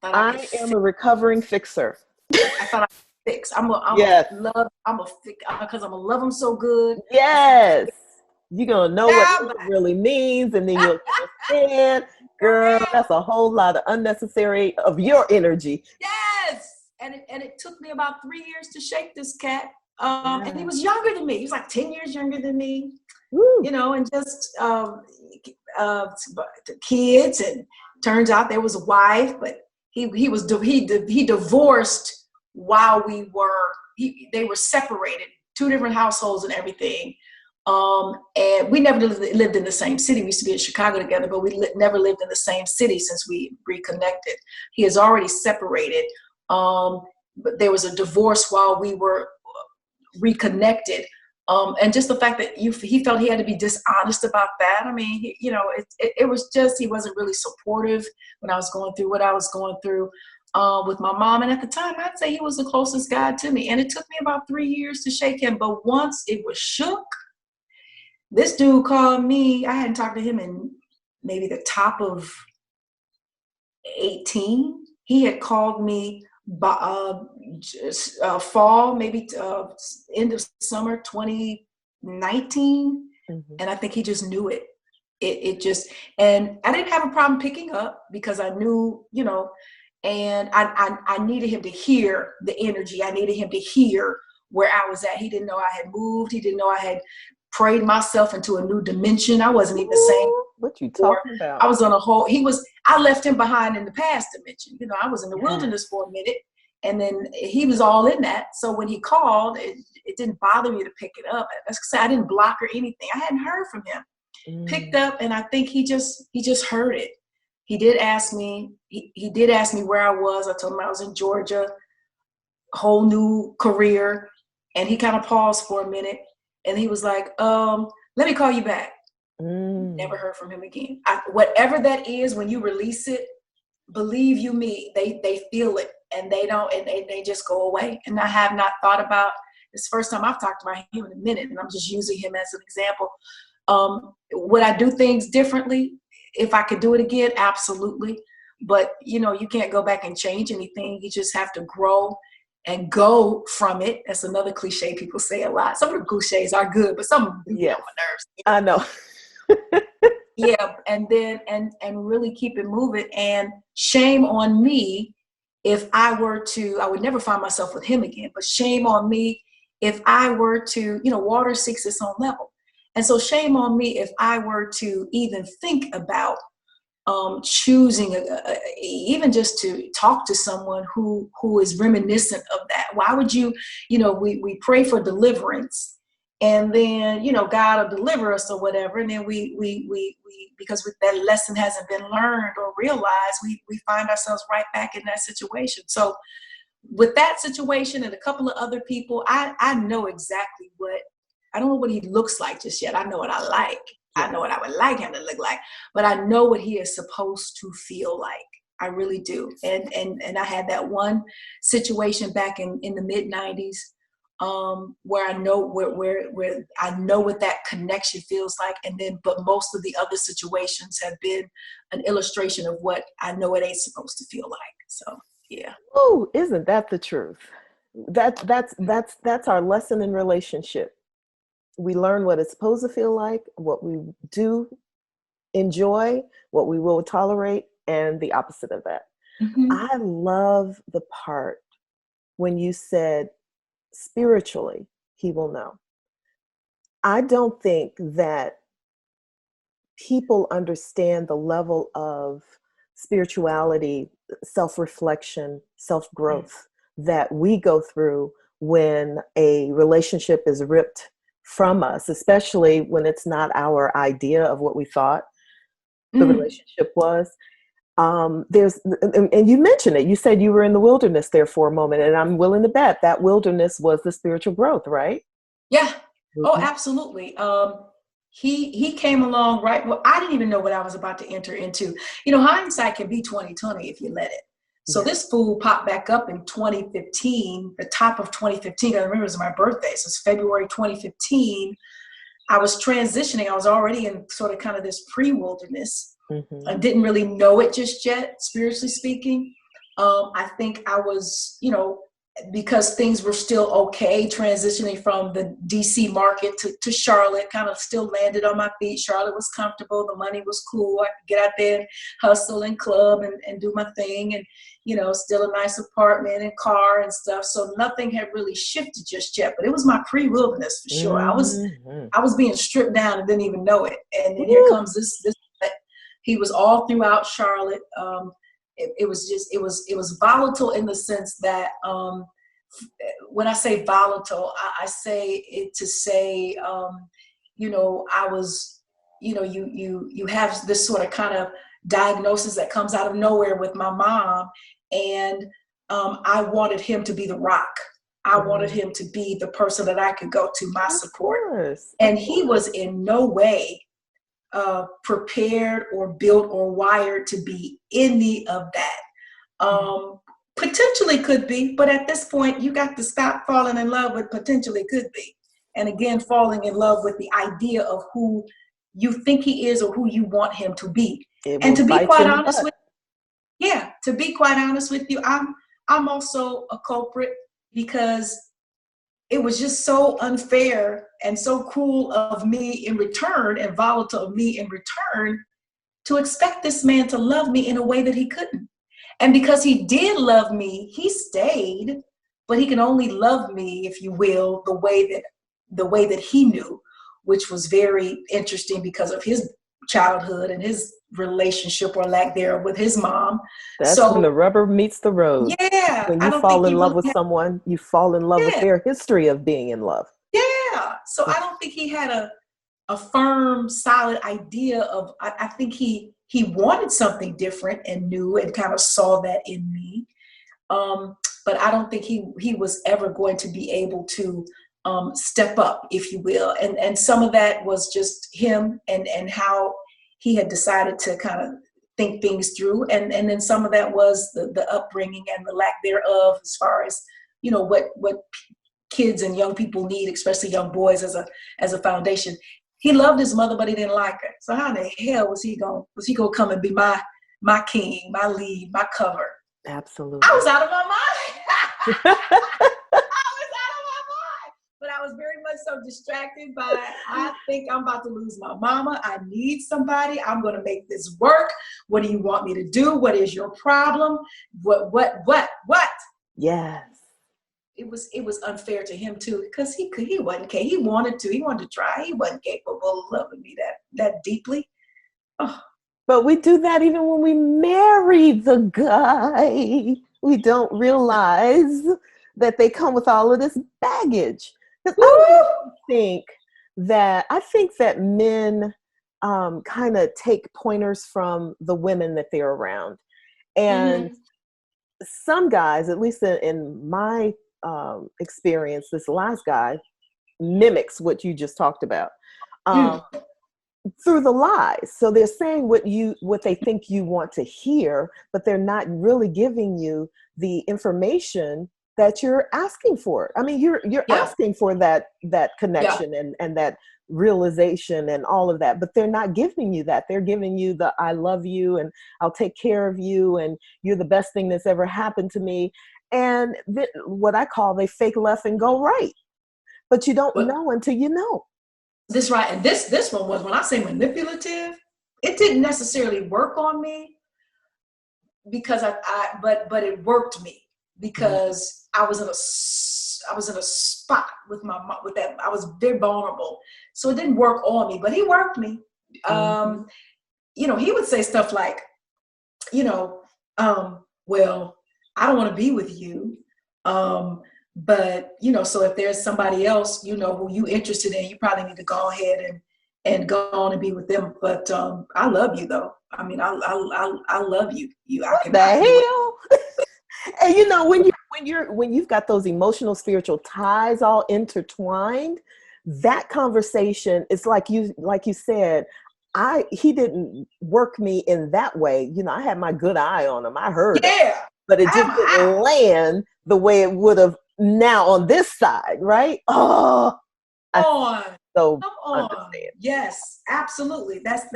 I am a recovering fixer. I thought I could fix. I'm a fix, because I'm gonna love him so good. Yes. You're going to know what it really means, and then you'll understand. Girl, that's a whole lot of unnecessary of your energy. Yes. And it took me about 3 years to shake this cat. And he was younger than me. He was like 10 years younger than me. Woo. And just kids. And turns out there was a wife, but he divorced while they were separated, 2 different households and everything. And we never lived in the same city. We used to be in Chicago together, but we never lived in the same city since we reconnected. He has already separated. But there was a divorce while we were reconnected. And just the fact that he felt he had to be dishonest about that. I mean, it was just, he wasn't really supportive when I was going through what I was going through with my mom. And at the time, I'd say he was the closest guy to me. And it took me about 3 years to shake him. But once it was shook, this dude called me. I hadn't talked to him in maybe the top of 18. He had called me fall, maybe end of summer 2019. And I think he just knew it. It just, and I didn't have a problem picking up because I knew, you know, and I needed him to hear the energy. I needed him to hear where I was at. He didn't know I had moved. He didn't know I had prayed myself into a new dimension. I wasn't even the same. What you talking about? I was on a whole, I left him behind in the past dimension. You know, I was in the wilderness for a minute, and then he was all in that. So when he called, it didn't bother me to pick it up. That's because I didn't block or anything. I hadn't heard from him. Picked up, and I think he just heard it. He did ask me, he did ask me where I was. I told him I was in Georgia, whole new career. And he kind of paused for a minute, and he was like, let me call you back. Never heard from him again. Whatever that is, when you release it, believe you me, they feel it, and they don't, and they just go away. And I have not thought about, it's the first time I've talked about him in a minute, and I'm just using him as an example. Would I do things differently if I could do it again? Absolutely. But, you know, you can't go back and change anything. You just have to grow and go from it. That's another cliche people say a lot. Some of the cliches are good, but some of them do get on my nerves. I know. Yeah. And then, and really keep it moving. And shame on me if I would never find myself with him again, but shame on me if I were to, you know, water seeks its own level. And so shame on me if I were to even think about choosing, even just to talk to someone who is reminiscent of that. Why would you, you know, we pray for deliverance, and then, you know, God will deliver us or whatever. And then we because that lesson hasn't been learned or realized, we find ourselves right back in that situation. So with that situation and a couple of other people, I know exactly I don't know what he looks like just yet. I know what I like. I know what I would like him to look like, but I know what he is supposed to feel like. I really do. And I had that one situation back in the mid 90s where I know where I know what that connection feels like. And then, but most of the other situations have been an illustration of what I know it ain't supposed to feel like. So yeah. Oh, isn't that the truth? That's our lesson in relationship. We learn what it's supposed to feel like, what we do enjoy, what we will tolerate, and the opposite of that. I love the part when you said, spiritually, he will know. I don't think that people understand the level of spirituality, self-reflection, self-growth that we go through when a relationship is ripped from us, especially when it's not our idea of what we thought the relationship was. And you mentioned it, you said you were in the wilderness there for a moment, and I'm willing to bet that wilderness was the spiritual growth, right? Yeah. Oh, absolutely. He came along right. Well, I didn't even know what I was about to enter into. You know, hindsight can be 20/20 if you let it. So this fool popped back up in 2015, the top of 2015. I remember it was my birthday. So it's February 2015. I was transitioning. I was already in sort of kind of this pre-wilderness. I didn't really know it just yet, spiritually speaking. I think I was, you know, because things were still okay, transitioning from the DC market to Charlotte, kind of still landed on my feet. Charlotte was comfortable. The money was cool. I could get out there and hustle and club and do my thing. And, you know, still a nice apartment and car and stuff. So nothing had really shifted just yet, but it was my pre-wilderness for sure. I was being stripped down and didn't even know it. And then here comes this, he was all throughout Charlotte. It was volatile in the sense that when I say volatile, I say it to say, you know, I was, you know, you have this sort of kind of diagnosis that comes out of nowhere with my mom. And I wanted him to be the rock. I wanted him to be the person that I could go to, my support. And he was in no way prepared or built or wired to be any of that. Potentially could be, but at this point you got to stop falling in love with potentially could be, and again falling in love with the idea of who you think he is or who you want him to be. And to be quite honest with to be quite honest with you, I'm also a culprit because it was just so unfair and so cruel of me in return and volatile of me in return to expect this man to love me in a way that he couldn't. And because he did love me, he stayed, but he can only love me, if you will, the way that he knew, which was very interesting because of his childhood and his relationship or lack thereof with his mom. That's when the rubber meets the road. Yeah. When you fall in love with someone, you fall in love with their history of being in love. Yeah. So I don't think he had a firm, solid idea of, I think he wanted something different and new and kind of saw that in me. But I don't think he was ever going to be able to step up, if you will. And some of that was just him and how he had decided to kind of think things through. And then some of that was the upbringing and the lack thereof, as far as, you know, what kids and young people need, especially young boys, as a foundation. He loved his mother, but he didn't like her. So how in the hell was he gonna come and be my king, my lead, my cover? Absolutely. I was out of my mind. I was out of my mind. But I was very much so distracted by, I think I'm about to lose my mama. I need somebody. I'm going to make this work. What do you want me to do? What is your problem? What? Yes. It was unfair to him too, because he wasn't capable. He wanted to try. He wasn't capable of loving me that deeply. Oh. But we do that even when we marry the guy. We don't realize that they come with all of this baggage. I think that men kind of take pointers from the women that they're around. And some guys, at least in my experience, this last guy mimics what you just talked about. Through the lies. So they're saying what they think you want to hear, but they're not really giving you the information that you're asking for. I mean, you're asking for that connection and that realization and all of that, but they're not giving you that. They're giving you the I love you and I'll take care of you and you're the best thing that's ever happened to me. And what I call they fake left and go right. But you don't know until you know. This right, and this one was, when I say manipulative, it didn't necessarily work on me because but it worked me because I was in a spot with that. I was very vulnerable, so it didn't work on me, but he worked me. You know, he would say stuff like, you know, well, I don't want to be with you. But, you know, so if there's somebody else, you know, who you interested in, you probably need to go ahead and go on and be with them. But I love you, though. I mean, I love you. What the hell? And you know, when you've got those emotional, spiritual ties all intertwined, that conversation is like you said. He didn't work me in that way. You know, I had my good eye on him. I heard him, but it just didn't land the way it would have. Now on this side, right? Oh, come on. Understand. Yes, absolutely. That's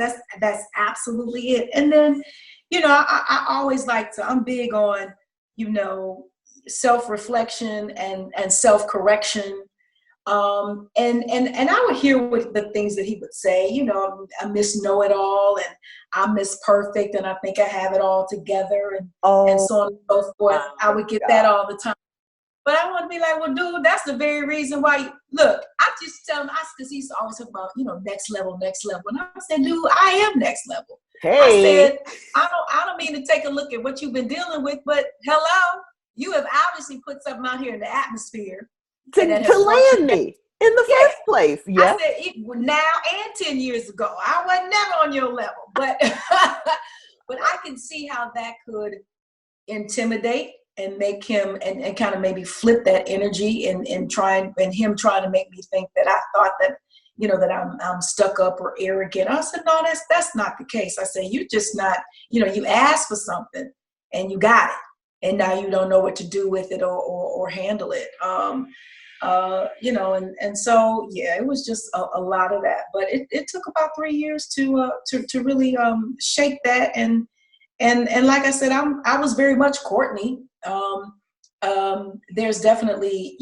absolutely it. And then, you know, I always I'm big on, you know, self-reflection and self-correction. And I would hear what the things that he would say, you know, I miss know-it-all and I miss perfect and I think I have it all together and so on and so forth. I would get that all the time. But I want to be like, well, dude, that's the very reason why look, I just tell him, because he used to always talk about, you know, next level. And I said, dude, I am next level. Hey. I said, I don't mean to take a look at what you've been dealing with, but hello, you have obviously put something out here in the atmosphere. To land me in the first place. Yeah. I said, now and 10 years ago, I was never on your level. But, but I can see how that could intimidate and make him and kind of maybe flip that energy and him trying to make me think that I thought that, you know, that I'm stuck up or arrogant. I said, no, that's not the case. I said, you're just not, you know, you asked for something and you got it. And now you don't know what to do with it or handle it. You know, and so, yeah, it was just a lot of that, but it took about 3 years to really shake that. And like I said, I was very much Cortney. there's definitely,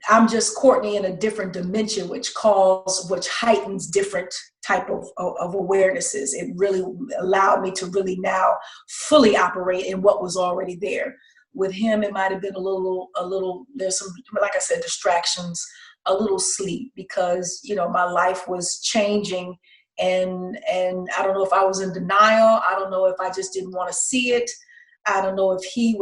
I'm just Cortney in a different dimension, which heightens different type of awarenesses. It really allowed me to really now fully operate in what was already there. With him, it might have been a little, there's some, like I said, distractions, a little sleep, because, my life was changing, and I don't know if I was in denial. I don't know if I just didn't want to see it. I don't know if he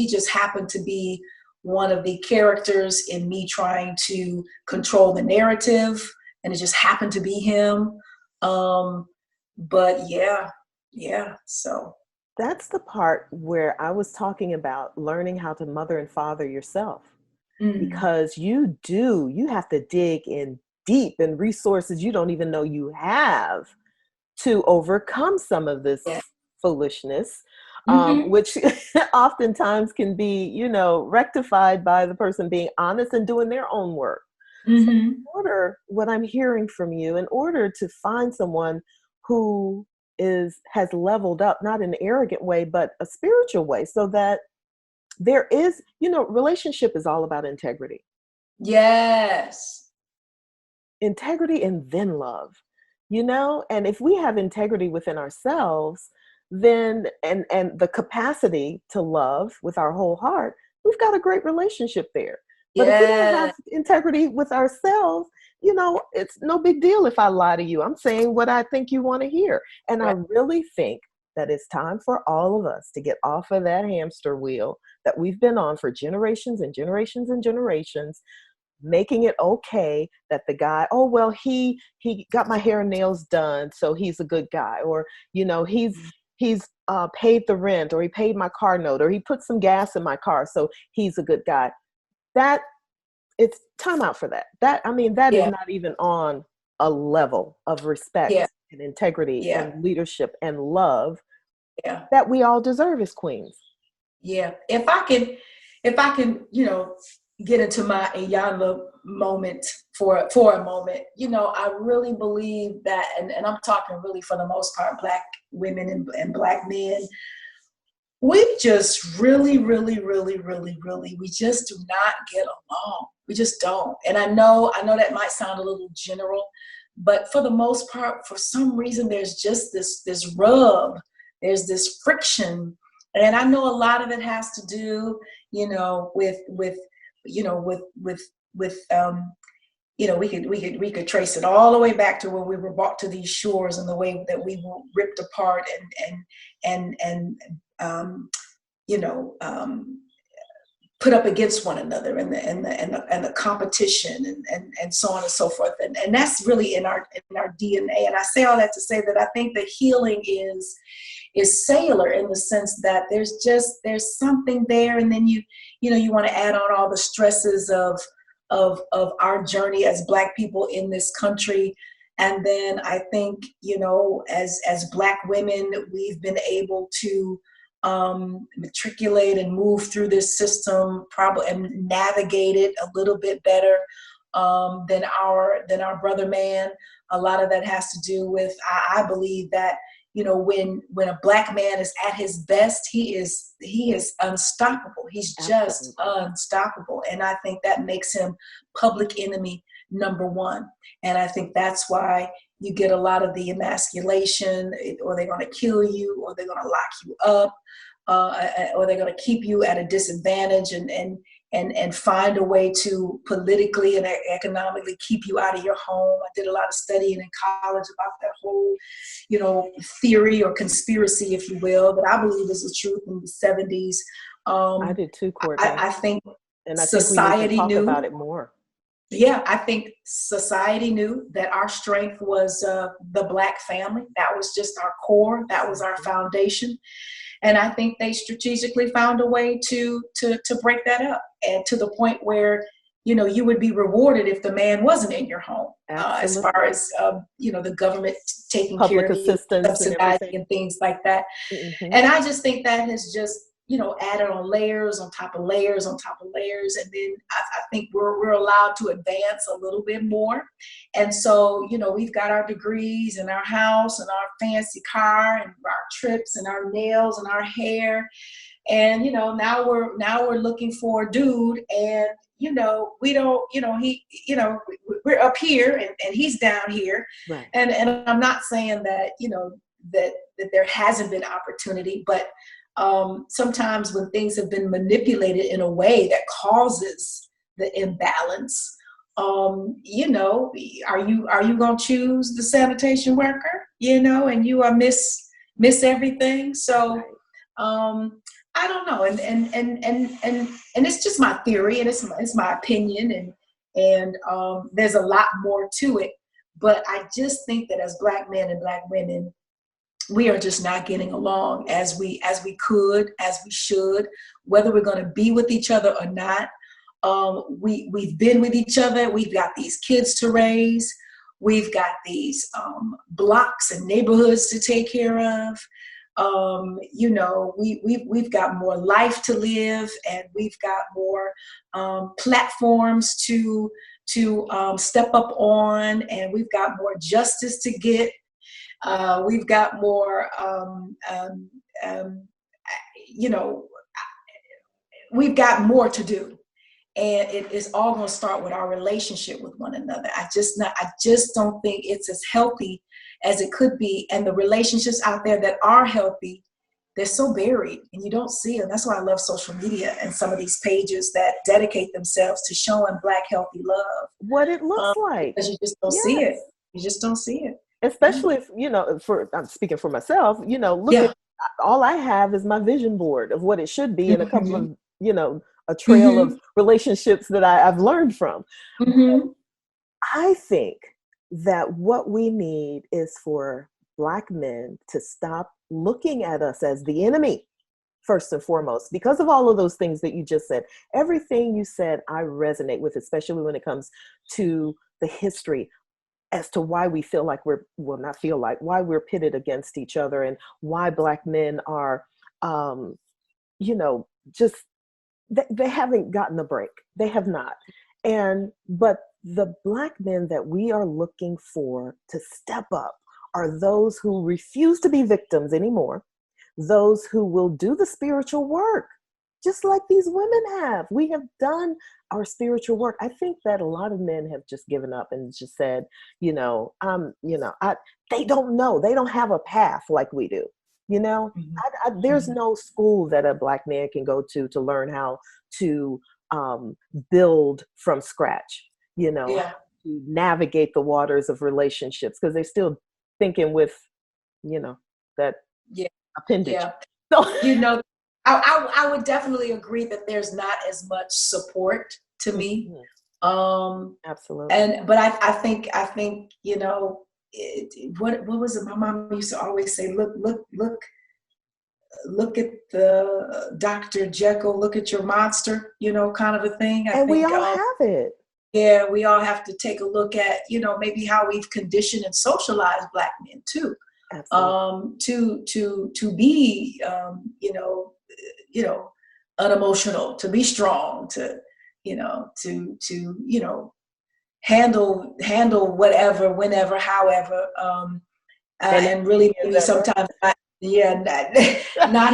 just happened to be one of the characters in me trying to control the narrative, and it just happened to be him. But yeah. So that's the part where I was talking about learning how to mother and father yourself, because you have to dig in deep in resources you don't even know you have to overcome some of this foolishness. Which oftentimes can be, rectified by the person being honest and doing their own work. So in order, what I'm hearing from you, in order to find someone who has leveled up, not in an arrogant way, but a spiritual way, so that there is, relationship is all about integrity. Yes. Integrity and then love, and if we have integrity within ourselves, then and the capacity to love with our whole heart, we've got a great relationship there. But if we don't have integrity with ourselves, it's no big deal if I lie to you. I'm saying what I think you want to hear. And I really think that it's time for all of us to get off of that hamster wheel that we've been on for generations and generations and generations, making it okay that the guy, oh, well, he got my hair and nails done, so he's a good guy. Or, he's paid the rent, or he paid my car note, or he put some gas in my car, so he's a good guy. That, it's time out for that. That is not even on a level of respect and integrity and leadership and love that we all deserve as queens. Yeah. If I can, get into my Iyanla moment for a moment, I really believe that, and I'm talking really for the most part, Black women and Black men, we just really, really, really, really, really, we just do not get along. We just don't. And I know that might sound a little general, but for the most part, for some reason, there's just this rub, there's this friction. And I know a lot of it has to do, we could trace it all the way back to when we were brought to these shores, and the way that we were ripped apart and put up against one another, and the competition and so on and so forth, and that's really in our DNA. And I say all that to say that I think the healing is cellular, in the sense that there's something there, and then you want to add on all the stresses of our journey as Black people in this country. And then I think, as Black women, we've been able to matriculate and move through this system, probably, and navigate it a little bit better than our brother man. A lot of that has to do with, I believe that, when a Black man is at his best, he is unstoppable. He's just unstoppable. And I think that makes him public enemy number one. And I think that's why you get a lot of the emasculation, or they're going to kill you, or they're going to lock you up, or they're going to keep you at a disadvantage and find a way to politically and economically keep you out of your home. I did a lot of studying in college about that whole, theory or conspiracy, if you will, but I believe is the truth in the 70s. I did too, Cortney. I think, and I society think we need to talk knew about it more. Yeah, I think society knew that our strength was the Black family. That was just our core. That was our foundation. And I think they strategically found a way to break that up, and to the point where, you would be rewarded if the man wasn't in your home, as far as, the government taking public care of you, assistance subsidizing and things like that. And I just think that has just, added on layers on top of layers on top of layers. And then I think we're allowed to advance a little bit more. And so, we've got our degrees and our house and our fancy car and our trips and our nails and our hair. And, now we're looking for a dude, and, we don't, we're up here and he's down here. Right. And I'm not saying that, that there hasn't been opportunity, but sometimes when things have been manipulated in a way that causes the imbalance, are you going to choose the sanitation worker, and you are miss everything? So, I don't know. And it's just my theory, and it's my opinion, and there's a lot more to it. But I just think that as Black men and Black women, we are just not getting along as we could, as we should, whether we're going to be with each other or not. We've been with each other. We've got these kids to raise. We've got these blocks and neighborhoods to take care of. We've got more life to live, and we've got more platforms to step up on, and we've got more justice to get. We've got more, we've got more to do, and it is all going to start with our relationship with one another. I just don't think it's as healthy as it could be, and the relationships out there that are healthy, they're so buried, and you don't see them. That's why I love social media and some of these pages that dedicate themselves to showing Black healthy love. What it looks like. Because you just don't see it. You just don't see it. Especially if, I'm speaking for myself, look at, all I have is my vision board of what it should be, and a couple of, a trail of relationships that I've learned from. I think that what we need is for Black men to stop looking at us as the enemy, first and foremost, because of all of those things that you just said. Everything you said, I resonate with, especially when it comes to the history as to why we feel like why we're pitted against each other, and why Black men are, just, they haven't gotten a break. They have not. But the Black men that we are looking for to step up are those who refuse to be victims anymore, those who will do the spiritual work, just like these women have. We have done our spiritual work. I think that a lot of men have just given up and just said, they don't know. They don't have a path like we do. There's no school that a Black man can go to learn how to build from scratch, to navigate the waters of relationships, because they're still thinking with, that appendage. Yeah. So, I would definitely agree that there's not as much support to me. Absolutely. But I think what was it? My mom used to always say, look at the Dr. Jekyll, look at your monster, kind of a thing. I think we all have it. Yeah, we all have to take a look at, maybe how we've conditioned and socialized Black men too. Absolutely. To be unemotional, to be strong, to handle whatever, whenever, however, and really maybe sometimes not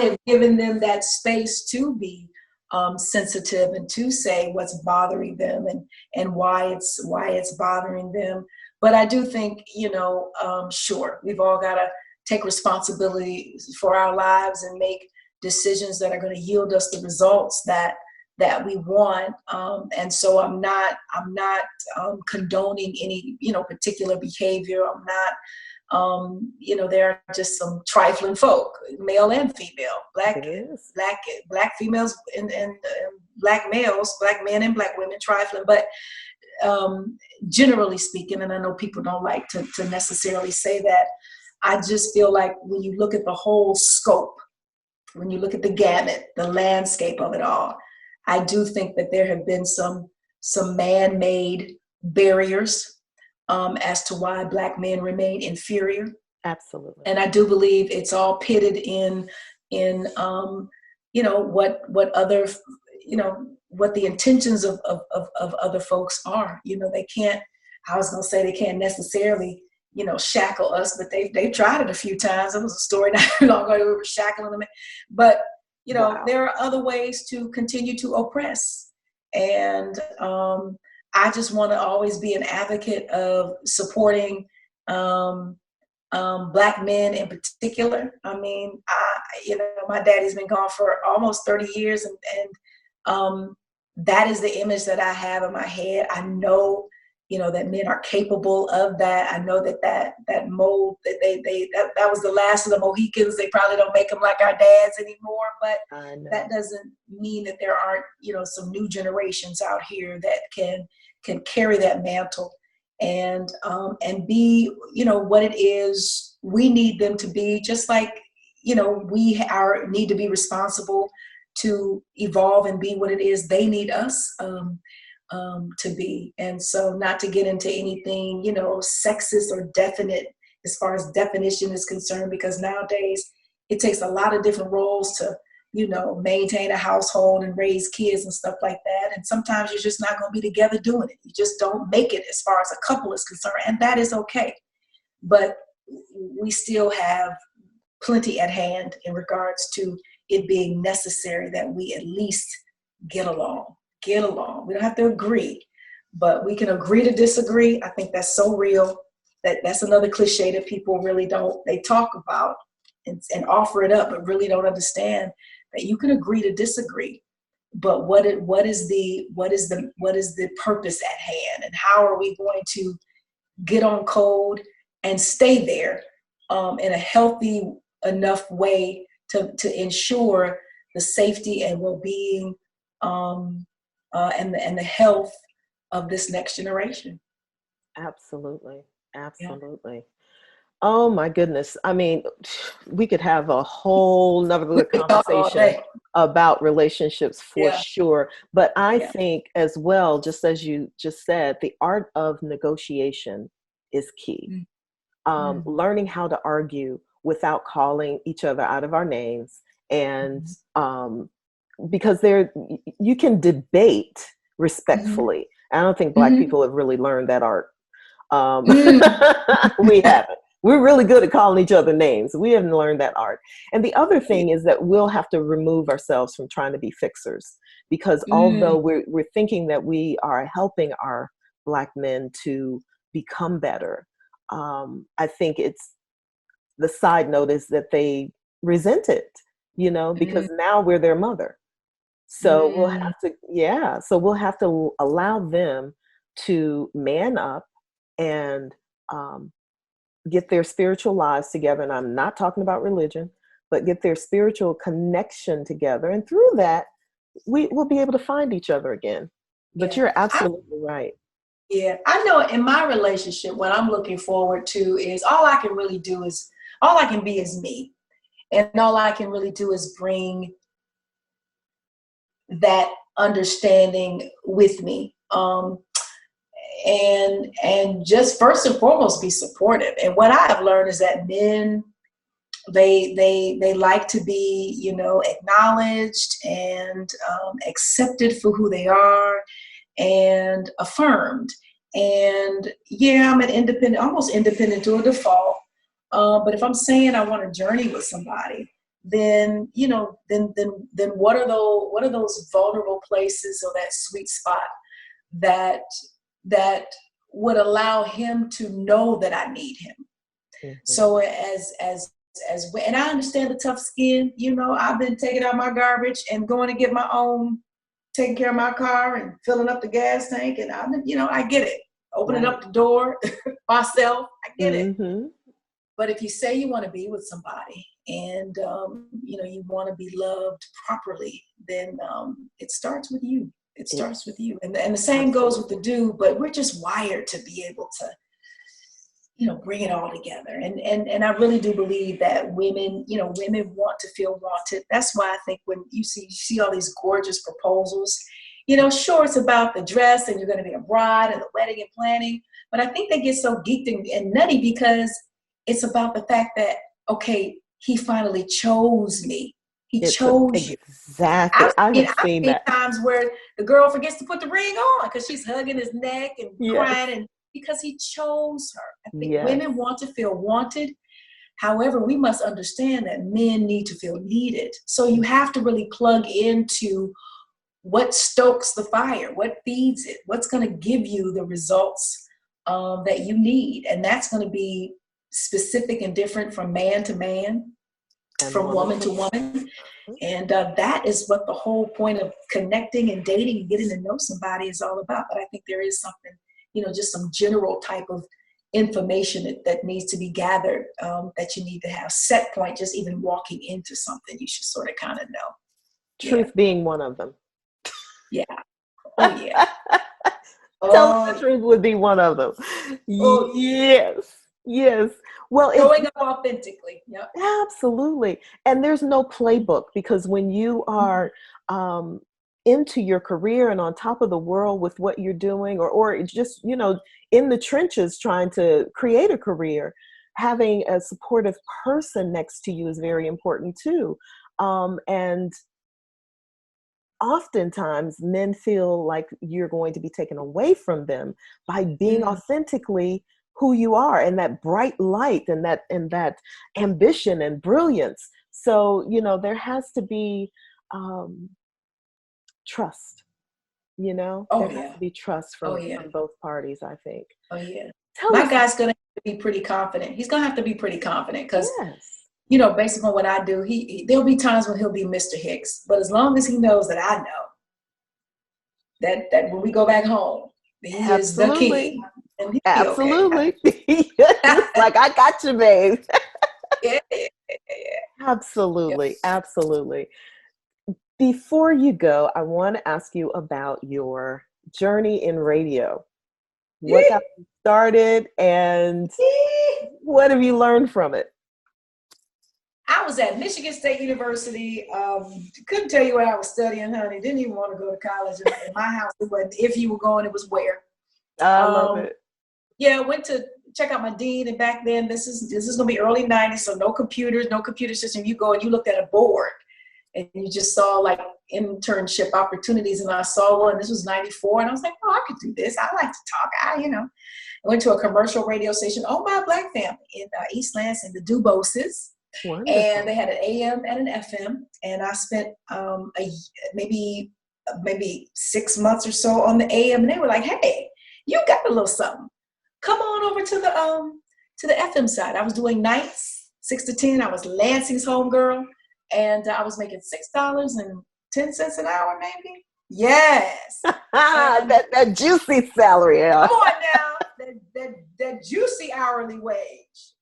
have given them that space to be sensitive and to say what's bothering them and why it's bothering them. But I do think, sure, we've all got to take responsibility for our lives and make decisions that are going to yield us the results that we want. And so I'm not condoning any, particular behavior. I'm not, there are just some trifling folk, male and female, black females and Black males, Black men and Black women, trifling. But generally speaking, and I know people don't like to necessarily say that, I just feel like when you look at the whole scope, when you look at the gamut, the landscape of it all, I do think that there have been some man-made barriers as to why Black men remain inferior. Absolutely. And I do believe it's all pitted in what other, what the intentions of other folks are. They can't, I was going to say they can't necessarily, shackle us, but they've tried it a few times. There was a story not too long ago, we were shackling them. But, Wow. there are other ways to continue to oppress. And I just want to always be an advocate of supporting Black men in particular. I mean, my daddy's been gone for almost 30 years, and that is the image that I have in my head. I know, that men are capable of that. I know that mold, that was the last of the Mohicans. They probably don't make them like our dads anymore, but that doesn't mean that there aren't, some new generations out here that can carry that mantle and be, what it is we need them to be, just like, we need to be responsible to evolve and be what it is they need us to be. And so, not to get into anything, sexist or definite as far as definition is concerned, because nowadays it takes a lot of different roles to, maintain a household and raise kids and stuff like that. And sometimes you're just not going to be together doing it. You just don't make it as far as a couple is concerned, and that is okay. But we still have plenty at hand in regards to it being necessary that we at least get along. We don't have to agree, but we can agree to disagree. I think that's so real. That's another cliche that people really don't, they talk about and offer it up, but really don't understand that you can agree to disagree. But what is the purpose at hand, and how are we going to get on code and stay there in a healthy enough way to ensure the safety and well-being and the health of this next generation. Absolutely. Yeah. Oh my goodness. I mean, we could have a whole nother conversation about relationships for sure. But I think as well, just as you just said, the art of negotiation is key. Learning how to argue without calling each other out of our names, and because you can debate respectfully. I don't think Black people have really learned that art. We haven't. We're really good at calling each other names. We haven't learned that art. And the other thing is that we'll have to remove ourselves from trying to be fixers, because although we're thinking that we are helping our Black men to become better, I think it's the side note is that they resent it, because now we're their mother. So we'll have to allow them to man up and get their spiritual lives together. And I'm not talking about religion, but get their spiritual connection together. And through that, we will be able to find each other again. But you're absolutely right. Yeah, I know in my relationship, what I'm looking forward to is all I can be is me. And all I can really do is bring that understanding with me. And just first and foremost, be supportive. And what I have learned is that men, they like to be, acknowledged and accepted for who they are and affirmed. And I'm an independent, almost independent to a default. But if I'm saying I want to journey with somebody, then what are those vulnerable places or that sweet spot that would allow him to know that I need him. So and I understand the tough skin, I've been taking out my garbage and going to get my own, taking care of my car and filling up the gas tank. And I get it. Opening up the door myself, I get it. But if you say you want to be with somebody and, you want to be loved properly, then it starts with you. It starts with you. And the same goes with the dude, but we're just wired to be able to, bring it all together. And I really do believe that women want to feel wanted. That's why I think when you see all these gorgeous proposals, sure, it's about the dress and you're going to be a bride and the wedding and planning. But I think they get so geeked and nutty because it's about the fact that, okay, he finally chose me. He chose you. Exactly. I've seen that. Times where the girl forgets to put the ring on because she's hugging his neck and crying, and because he chose her. I think women want to feel wanted. However, we must understand that men need to feel needed. So you have to really plug into what stokes the fire, what feeds it, what's going to give you the results that you need. And that's going to be specific and different from man to man, and from woman to woman. And that is what the whole point of connecting and dating and getting to know somebody is all about. But I think there is something, just some general type of information that needs to be gathered, that you need to have set point. Just even walking into something, you should sort of kind of know. Truth being one of them. Yeah. Oh, yeah. Telling the truth would be one of them. Oh, yes. Well, showing up authentically. Yeah. Absolutely. And there's no playbook, because when you are into your career and on top of the world with what you're doing, or just, in the trenches trying to create a career, having a supportive person next to you is very important too. And oftentimes men feel like you're going to be taken away from them by being authentically who you are, and that bright light and that ambition and brilliance. So, there has to be trust, there has to be trust from both parties, I think. Oh yeah. My guy's going to have to be pretty confident. He's going to have to be pretty confident because, based on what I do, there'll be times when he'll be Mr. Hicks, but as long as he knows that I know that when we go back home, he is the king. Absolutely. Okay. Like, I got you, babe. Yeah. Absolutely. Before you go, I want to ask you about your journey in radio. What got you started, and what have you learned from it? I was at Michigan State University. Couldn't tell you what I was studying, honey. Didn't even want to go to college. In my house, it wasn't if you were going, it was where. I love it. Yeah, I went to check out my dean, and back then, this is going to be early 90s, so no computers, no computer system. You go and you looked at a board, and you just saw like internship opportunities, and I saw one. This was 94, and I was like, oh, I could do this. I like to talk. I went to a commercial radio station owned by a Black family in East Lansing, the Duboses. Wonderful. And they had an AM and an FM, and I spent maybe 6 months or so on the AM, and they were like, hey, you got a little something. Come on over to the FM side. I was doing nights, 6 to 10. I was Lansing's homegirl, and I was making $6.10 an hour, maybe. Yes. that juicy salary. Come on now, that juicy hourly wage.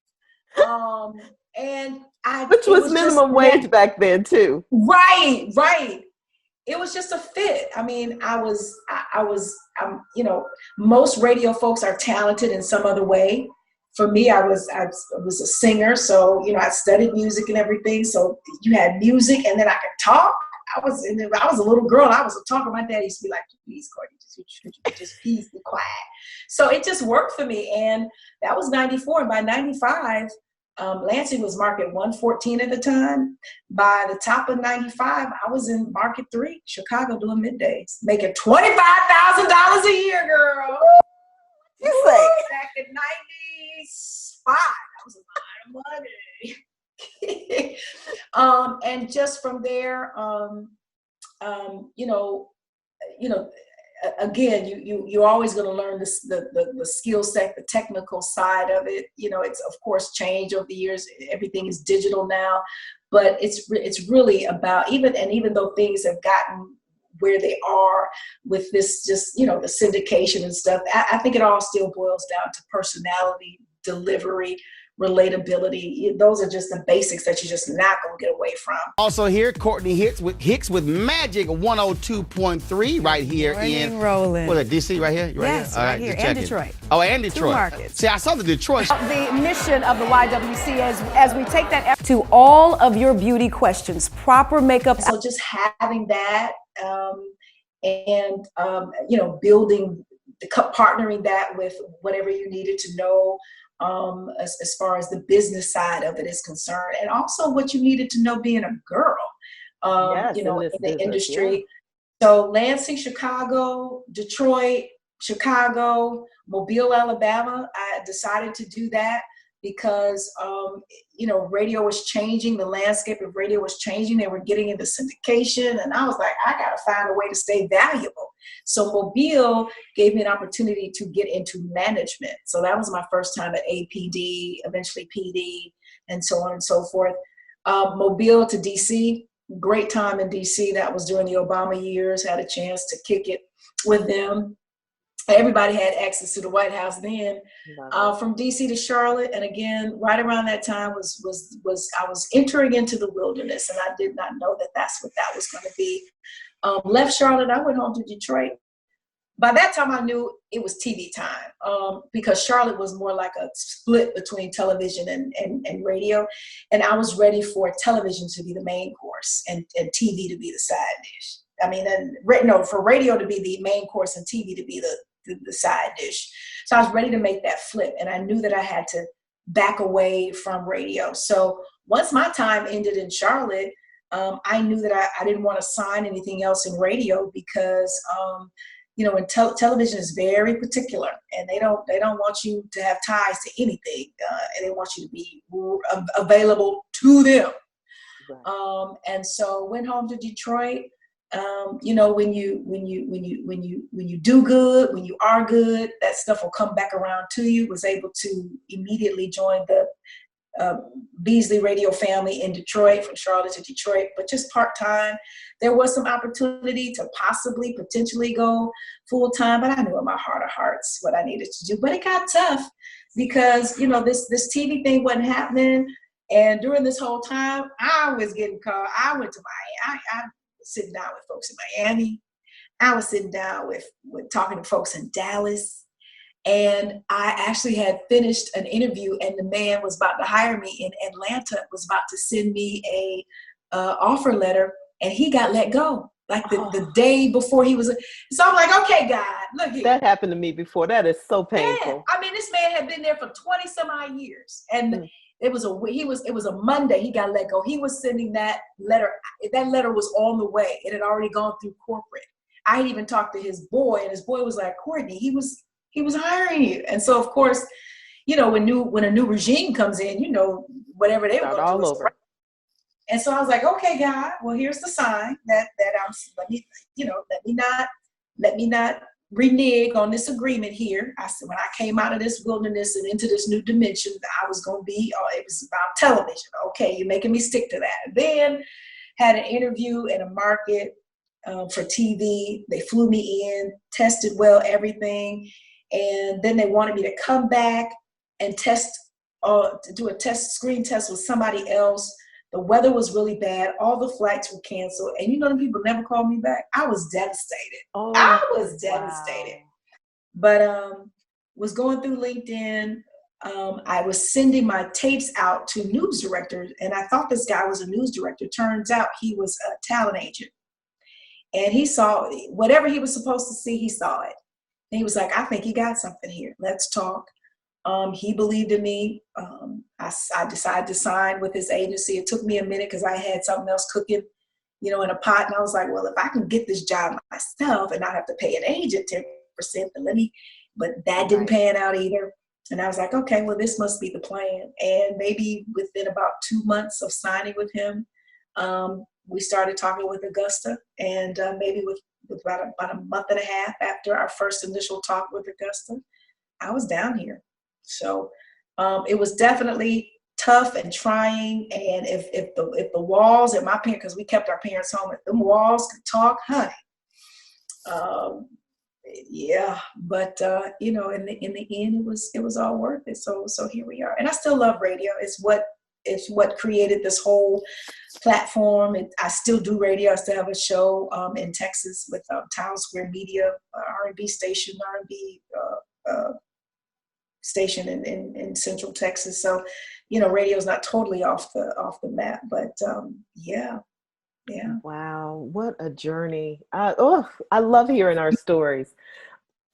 Which was minimum wage back then too. Right. It was just a fit. I mean, most radio folks are talented in some other way. For me, I was a singer, so I studied music and everything. So you had music, and then I could talk. I was a little girl. I was a talker. My dad used to be like, "Please, Cortney, just please be quiet." So it just worked for me, and that was 94. And by 95. Lansing was market 114 at the time. By the top of 95, I was in market 3, Chicago, doing middays, making $25,000 a year, girl. You say back in 95, that was a lot of money. And just from there, again, you're always going to learn the skill set, the technical side of it. It's of course changed over the years. Everything is digital now, but it's really about even though things have gotten where they are with this, just the syndication and stuff. I think it all still boils down to personality, delivery, relatability. Those are just the basics that you're just not going to get away from. Also here, Cortney Hicks with Magic 102.3 right here in rolling. What, DC right here? Yes, right here. And Detroit. Oh, and Detroit. 2 markets. See, I saw the Detroit. The mission of the YWC as we take that to all of your beauty questions, proper makeup. So just having that building, partnering that with whatever you needed to know, as far as the business side of it is concerned, and also what you needed to know being a girl. Yes, you know, in this in the business, yeah. industry. So Lansing, Chicago, Detroit, Chicago, Mobile, Alabama, I decided to do that because, you know, radio was changing. The landscape of radio was changing. They were getting into syndication. And I was like, I got to find a way to stay valuable. So Mobile gave me an opportunity to get into management. So that was my first time at APD, eventually PD, and so on and so forth. Mobile to DC, great time in DC. That was during the Obama years, had a chance to kick it with them. Everybody had access to the White House then. From DC to Charlotte, and again, right around that time I was entering into the wilderness, and I did not know that that's what that was going to be. Left Charlotte, I went home to Detroit. By that time, I knew it was TV time because Charlotte was more like a split between television and radio, and I was ready for television to be the main course and TV to be the side dish. I mean, for radio to be the main course and TV to be the side dish. So I was ready to make that flip, and I knew that I had to back away from radio. So once my time ended in Charlotte, I knew that I didn't want to sign anything else in radio because, you know, television is very particular, and they don't want you to have ties to anything, and they want you to be available to them. Right. And so went home to Detroit. You know, when you do good, when you are good, that stuff will come back around to you. Was able to immediately join the Beasley radio family in Detroit, from Charlotte to Detroit, but just part-time. There was some opportunity to potentially go full-time, but I knew in my heart of hearts what I needed to do. But it got tough because, you know, this TV thing wasn't happening. And during this whole time, I was getting called. I went to Miami. I was sitting down with folks in Miami. I was sitting down with talking to folks in Dallas. And I actually had finished an interview, and the man was about to hire me in Atlanta, was about to send me a offer letter, and he got let go like the day before he was. So I'm like, okay, God, look here. That happened to me before. That is so painful. Man, I mean, this man had been there for 20 some odd years, and it was a Monday. He got let go. He was sending that letter. That letter was on the way. It had already gone through corporate. I had even talked to his boy, and his boy was like, Cortney, he was hiring you. And so, of course, you know, when a new regime comes in, you know, whatever they were going to do all over. And so I was like, okay, God, well, here's the sign that let me not renege on this agreement here. I said, when I came out of this wilderness and into this new dimension, I was going to be, it was about television. Okay, you're making me stick to that. And then had an interview in a market for TV. They flew me in, tested well, everything. And then they wanted me to come back and to do a screen test with somebody else. The weather was really bad. All the flights were canceled. And you know, the people never called me back. I was devastated. I was devastated. But was going through LinkedIn. I was sending my tapes out to news directors. And I thought this guy was a news director. Turns out he was a talent agent. And he saw whatever he was supposed to see, he saw it. And he was like, I think you got something here. Let's talk. He believed in me. I decided to sign with his agency. It took me a minute because I had something else cooking, you know, in a pot. And I was like, well, if I can get this job myself and not have to pay an agent 10%, then but that didn't pan out either. And I was like, okay, well, this must be the plan. And maybe within about 2 months of signing with him, we started talking with Augusta, and maybe with about a month and a half after our first initial talk with Augusta, I was down here. So it was definitely tough and trying. And if the walls at my parents, because we kept our parents home, if them walls could talk, honey, yeah. But you know, in the end, it was all worth it. So here we are, and I still love radio. It's what created this whole platform. I still do radio. I still have a show in Texas with Town Square Media, R&B station, R&B station in Central Texas. So, you know, radio is not totally off the map, but yeah. Wow, what a journey! I love hearing our stories.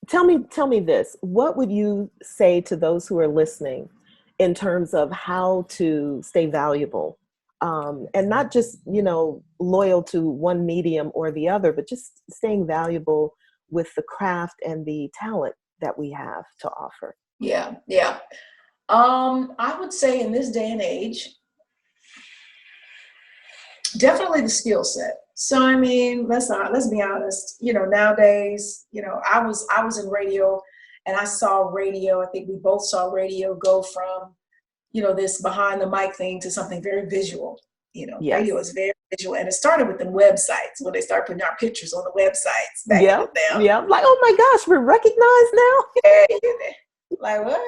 Tell me this: what would you say to those who are listening in terms of how to stay valuable and not just, loyal to one medium or the other, but just staying valuable with the craft and the talent that we have to offer. Yeah. I would say in this day and age, definitely the skill set. So I mean, let's be honest. Nowadays, I was in radio, and I saw radio. I think we both saw radio go from, this behind the mic thing to something very visual. Yes. Radio is very visual, and it started with the websites when they started putting our pictures on the websites. Back in the day. Yeah. Like, oh my gosh, we're recognized now. Like what?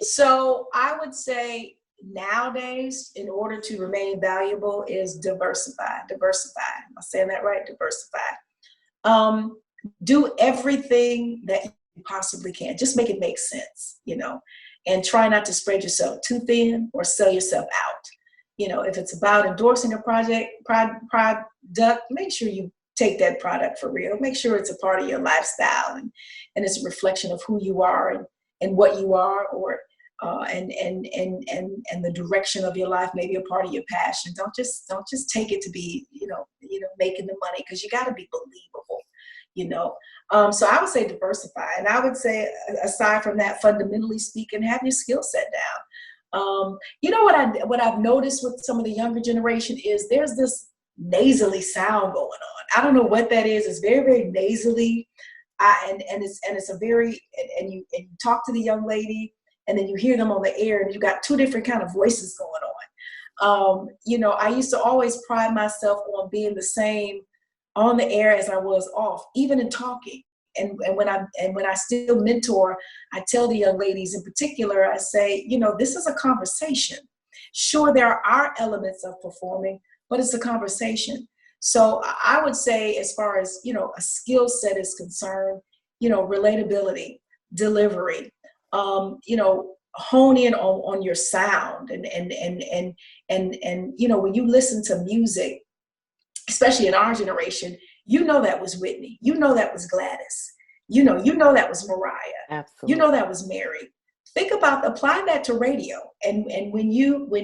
So I would say nowadays, in order to remain valuable, is diversify. Am I saying that right? Diversify. Do everything that you possibly can. Just make it make sense, and try not to spread yourself too thin or sell yourself out. If it's about endorsing a product, make sure you take that product for real. Make sure it's a part of your lifestyle and it's a reflection of who you are and what you are, or and the direction of your life, maybe a part of your passion. Don't just take it to be, making the money, because you got to be believable, So I would say diversify. And I would say, aside from that, fundamentally speaking, have your skill set down. What I've noticed with some of the younger generation is there's this nasally sound going on. I don't know what that is. It's very, very nasally. And it's a very, and you talk to the young lady, and then you hear them on the air, and you got two different kind of voices going on. I used to always pride myself on being the same on the air as I was off, even in talking. And when I still mentor, I tell the young ladies in particular, I say, this is a conversation. Sure, there are elements of performing, but it's a conversation. So I would say, as far as, a skill set is concerned, relatability, delivery, hone in on your sound, and when you listen to music, especially in our generation, that was Whitney, that was Gladys, that was Mariah, absolutely, that was Mary. Think about applying that to radio, and when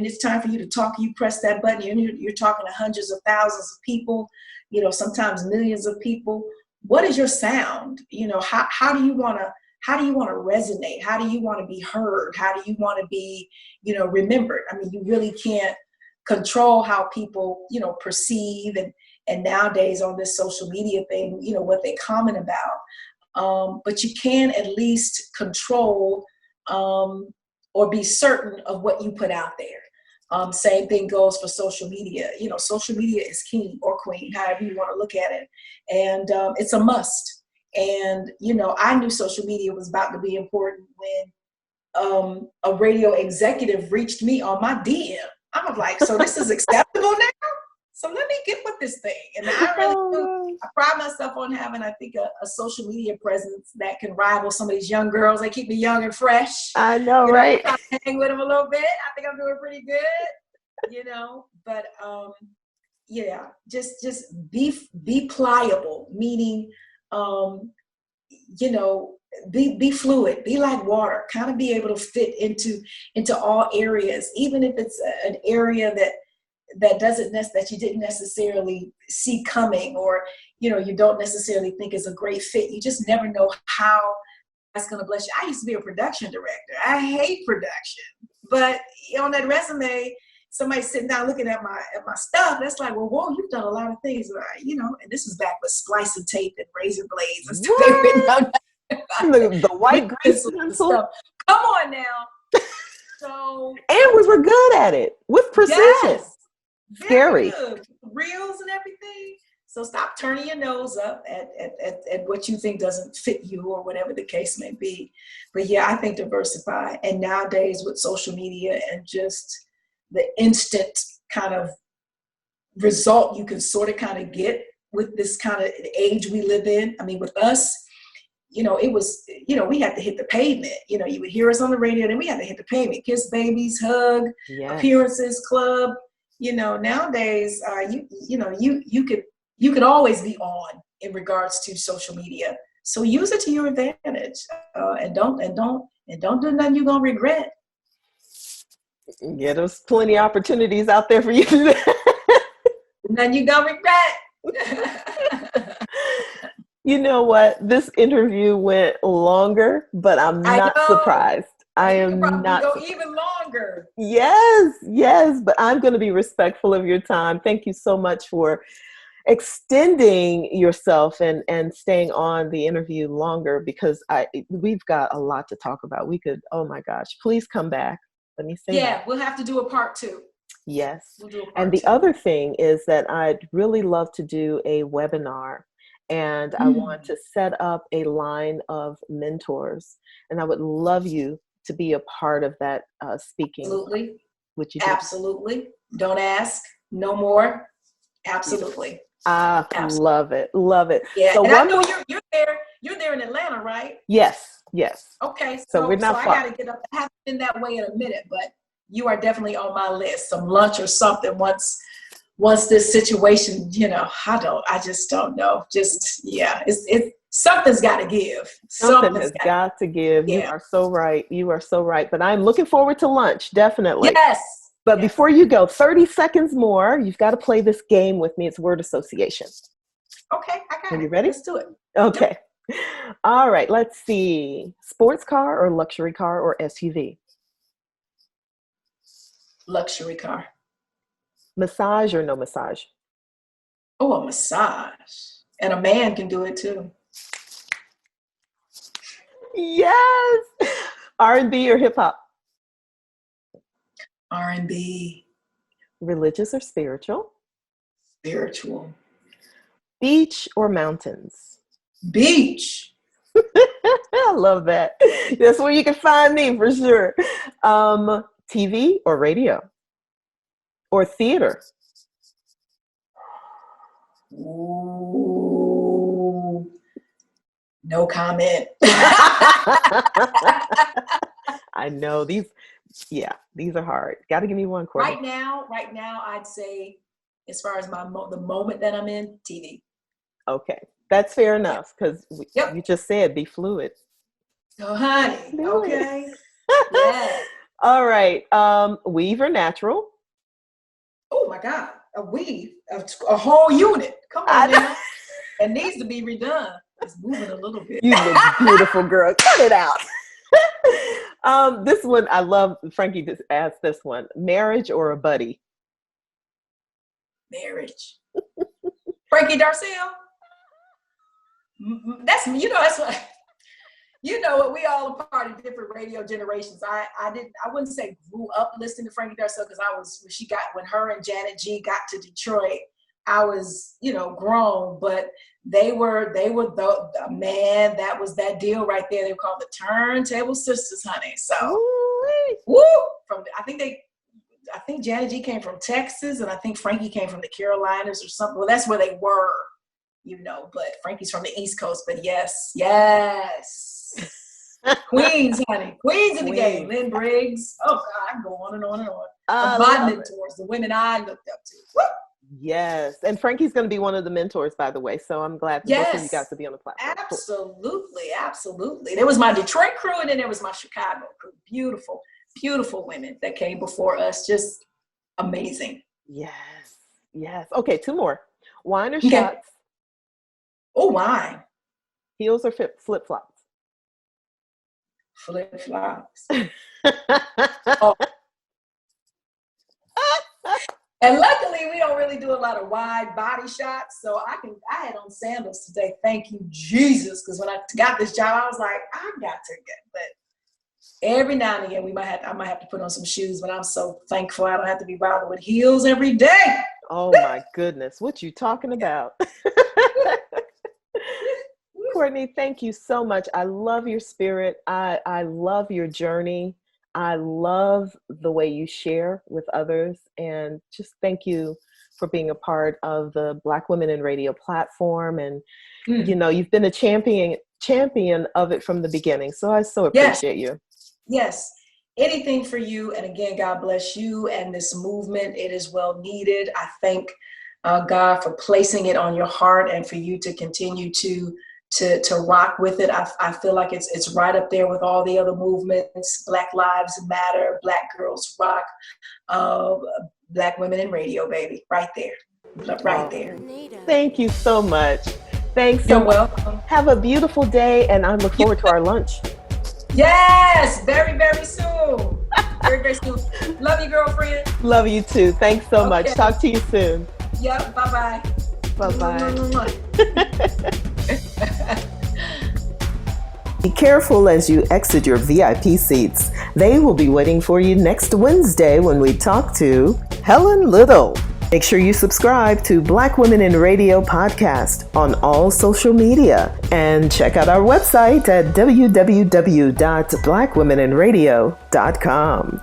it's time for you to talk, you press that button, you're talking to hundreds of thousands of people, sometimes millions of people. What is your sound? How do you want to resonate? How do you want to be heard? How do you want to be, remembered? I mean, you really can't control how people, perceive, and nowadays on this social media thing, what they comment about. But you can at least control or be certain of what you put out there. Same thing goes for social media. Social media is king or queen, however you want to look at it. And it's a must. And, I knew social media was about to be important when a radio executive reached me on my DM. I was like, so this is acceptable now? So let me get with this thing. And I pride myself on having, I think, a social media presence that can rival some of these young girls. They keep me young and fresh. I know, right? I hang with them a little bit. I think I'm doing pretty good, But just be pliable, meaning, be fluid, be like water, kind of be able to fit into all areas, even if it's an area that you didn't necessarily see coming, or you don't necessarily think is a great fit. You just never know how that's going to bless you. I used to be a production director. I hate production, but on that resume, somebody sitting down looking at my stuff, that's like, well, whoa, you've done a lot of things, and this is back with splicing tape and razor blades and stuff. The white grease pencil. Come on now. So, and we were good at it with precision. Yes, scary good. Reels and everything. So stop turning your nose up at what you think doesn't fit you, or whatever the case may be. But yeah, I think diversify. And nowadays with social media and just the instant kind of result you can sort of kind of get with this kind of age we live in. I mean, with us, it was, we had to hit the pavement. You would hear us on the radio, then we had to hit the pavement. Kiss babies, hug, yes. Appearances, club. Nowadays, you could always be on in regards to social media. So use it to your advantage, and don't do nothing you're gonna regret. Yeah, there's plenty of opportunities out there for you to do that. None you gonna regret. You know what? This interview went longer, but I'm not surprised. I am not. Go even longer. Yes, but I'm going to be respectful of your time. Thank you so much for extending yourself and staying on the interview longer, because we've got a lot to talk about. We could, oh my gosh, please come back. Let me say that. We'll have to do a part 2. Yes. We'll do a part and the 2. other thing is that I'd really love to do a webinar, and I want to set up a line of mentors, and I would love you to be a part of that speaking. Absolutely. Would you Absolutely. Don't ask. No more. Absolutely. Love it. Love it. Yeah. So and I know you're there. You're there in Atlanta, right? Yes. Okay. So we're not far. I gotta get up. I haven't been that way in a minute, but you are definitely on my list. Some lunch or something once this situation, I just don't know. Just it's something's got to give. Something has got to give. Yeah. You are so right. But I'm looking forward to lunch, definitely. Yes. But before you go, 30 seconds more. You've got to play this game with me. It's word association. Okay, I got it. Are you ready? Let's do it. Okay. Yep. All right. Let's see. Sports car or luxury car or SUV? Luxury car. Massage or no massage? Oh, a massage. And a man can do it too. Yes. R&B or hip hop? R&B. Religious or spiritual? Spiritual. Beach or mountains? Beach. I love that. That's where you can find me for sure. TV or radio? Or theater? Ooh. No comment. I know these are hard. Got to give me one, Cortney. Right now, I'd say, as far as the moment that I'm in, TV. Okay, that's fair enough, because you just said be fluid. Oh, honey. Fluid. Okay. Yeah. All right. Weave or natural? Oh my God, a weave, a whole unit. Come on now. It needs to be redone. It's moving a little bit. You look beautiful, girl. Cut it out. This one, I love. Frankie just asked this one: marriage or a buddy? Marriage. Frankie Darcell. That's what. What we all a part of different radio generations. I wouldn't say grew up listening to Frankie Darcell, because when her and Janet G got to Detroit, I was, grown, but they were the man, that was that deal right there. They were called the Turntable Sisters, honey. So woo! I think Janet G came from Texas, and I think Frankie came from the Carolinas or something. Well, that's where they were, but Frankie's from the East Coast. But yes. Queens, honey. Queens in the game. Lynn Briggs. Oh, God, I can go on and on and on. My mentors, the women I looked up to. Woo! Yes. And Frankie's going to be one of the mentors, by the way. So I'm glad that both of you got to be on the platform. Absolutely. There was my Detroit crew, and then there was my Chicago crew. Beautiful, beautiful women that came before us. Just amazing. Yes. Okay, 2 more. Wine or shots? Oh, wine. Heels or flip-flops? Flip-flops. Oh. And luckily, we don't really do a lot of wide body shots, so I had on sandals today. Thank you, Jesus, because when I got this job, I was like, I got to get. But every now and again, I might have to put on some shoes. But I'm so thankful I don't have to be bothered with heels every day. Oh my goodness, what you talking about? Cortney, thank you so much. I love your spirit. I love your journey. I love the way you share with others, and just thank you for being a part of the Black Women in Radio platform. And you've been a champion of it from the beginning. So I so appreciate you. Yes. Anything for you. And again, God bless you and this movement. It is well needed. I thank God for placing it on your heart, and for you to continue to to rock with it. I feel like it's right up there with all the other movements. Black Lives Matter, Black Girls Rock, Black Women in Radio, baby, right there. Right there. Thank you so much. Thanks so You're much. welcome. Have a beautiful day, and I look forward to our lunch. Yes, very, very soon. Very, very soon. Love you, girlfriend. Love you too. Thanks so much. Talk to you soon. Yep. Bye-bye. Bye-bye. Be careful as you exit your VIP seats. They will be waiting for you next Wednesday when we talk to Helen Little. Make sure you subscribe to Black Women in Radio podcast on all social media and check out our website at www.blackwomeninradio.com.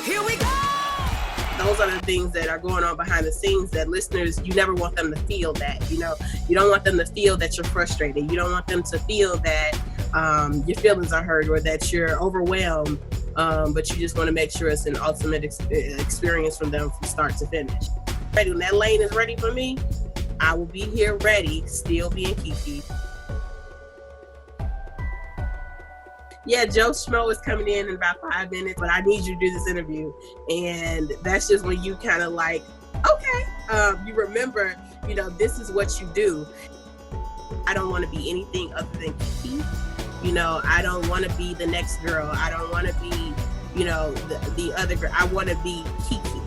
Here we go! Those are the things that are going on behind the scenes that listeners, you never want them to feel that, you know. You don't want them to feel that you're frustrated. You don't want them to feel that your feelings are hurt or that you're overwhelmed, but you just want to make sure it's an ultimate experience from them from start to finish. When that lane is ready for me, I will be here ready, still being Kiki. Yeah, Joe Schmo is coming in about 5 minutes, but I need you to do this interview. And that's just when you kind of like, okay, you remember, you know, this is what you do. I don't want to be anything other than Kiki. You know, I don't want to be the next girl. I don't want to be, you know, the other girl. I want to be Kiki.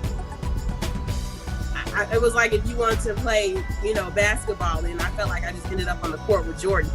It was like if you wanted to play, you know, basketball, and I felt like I just ended up on the court with Jordan.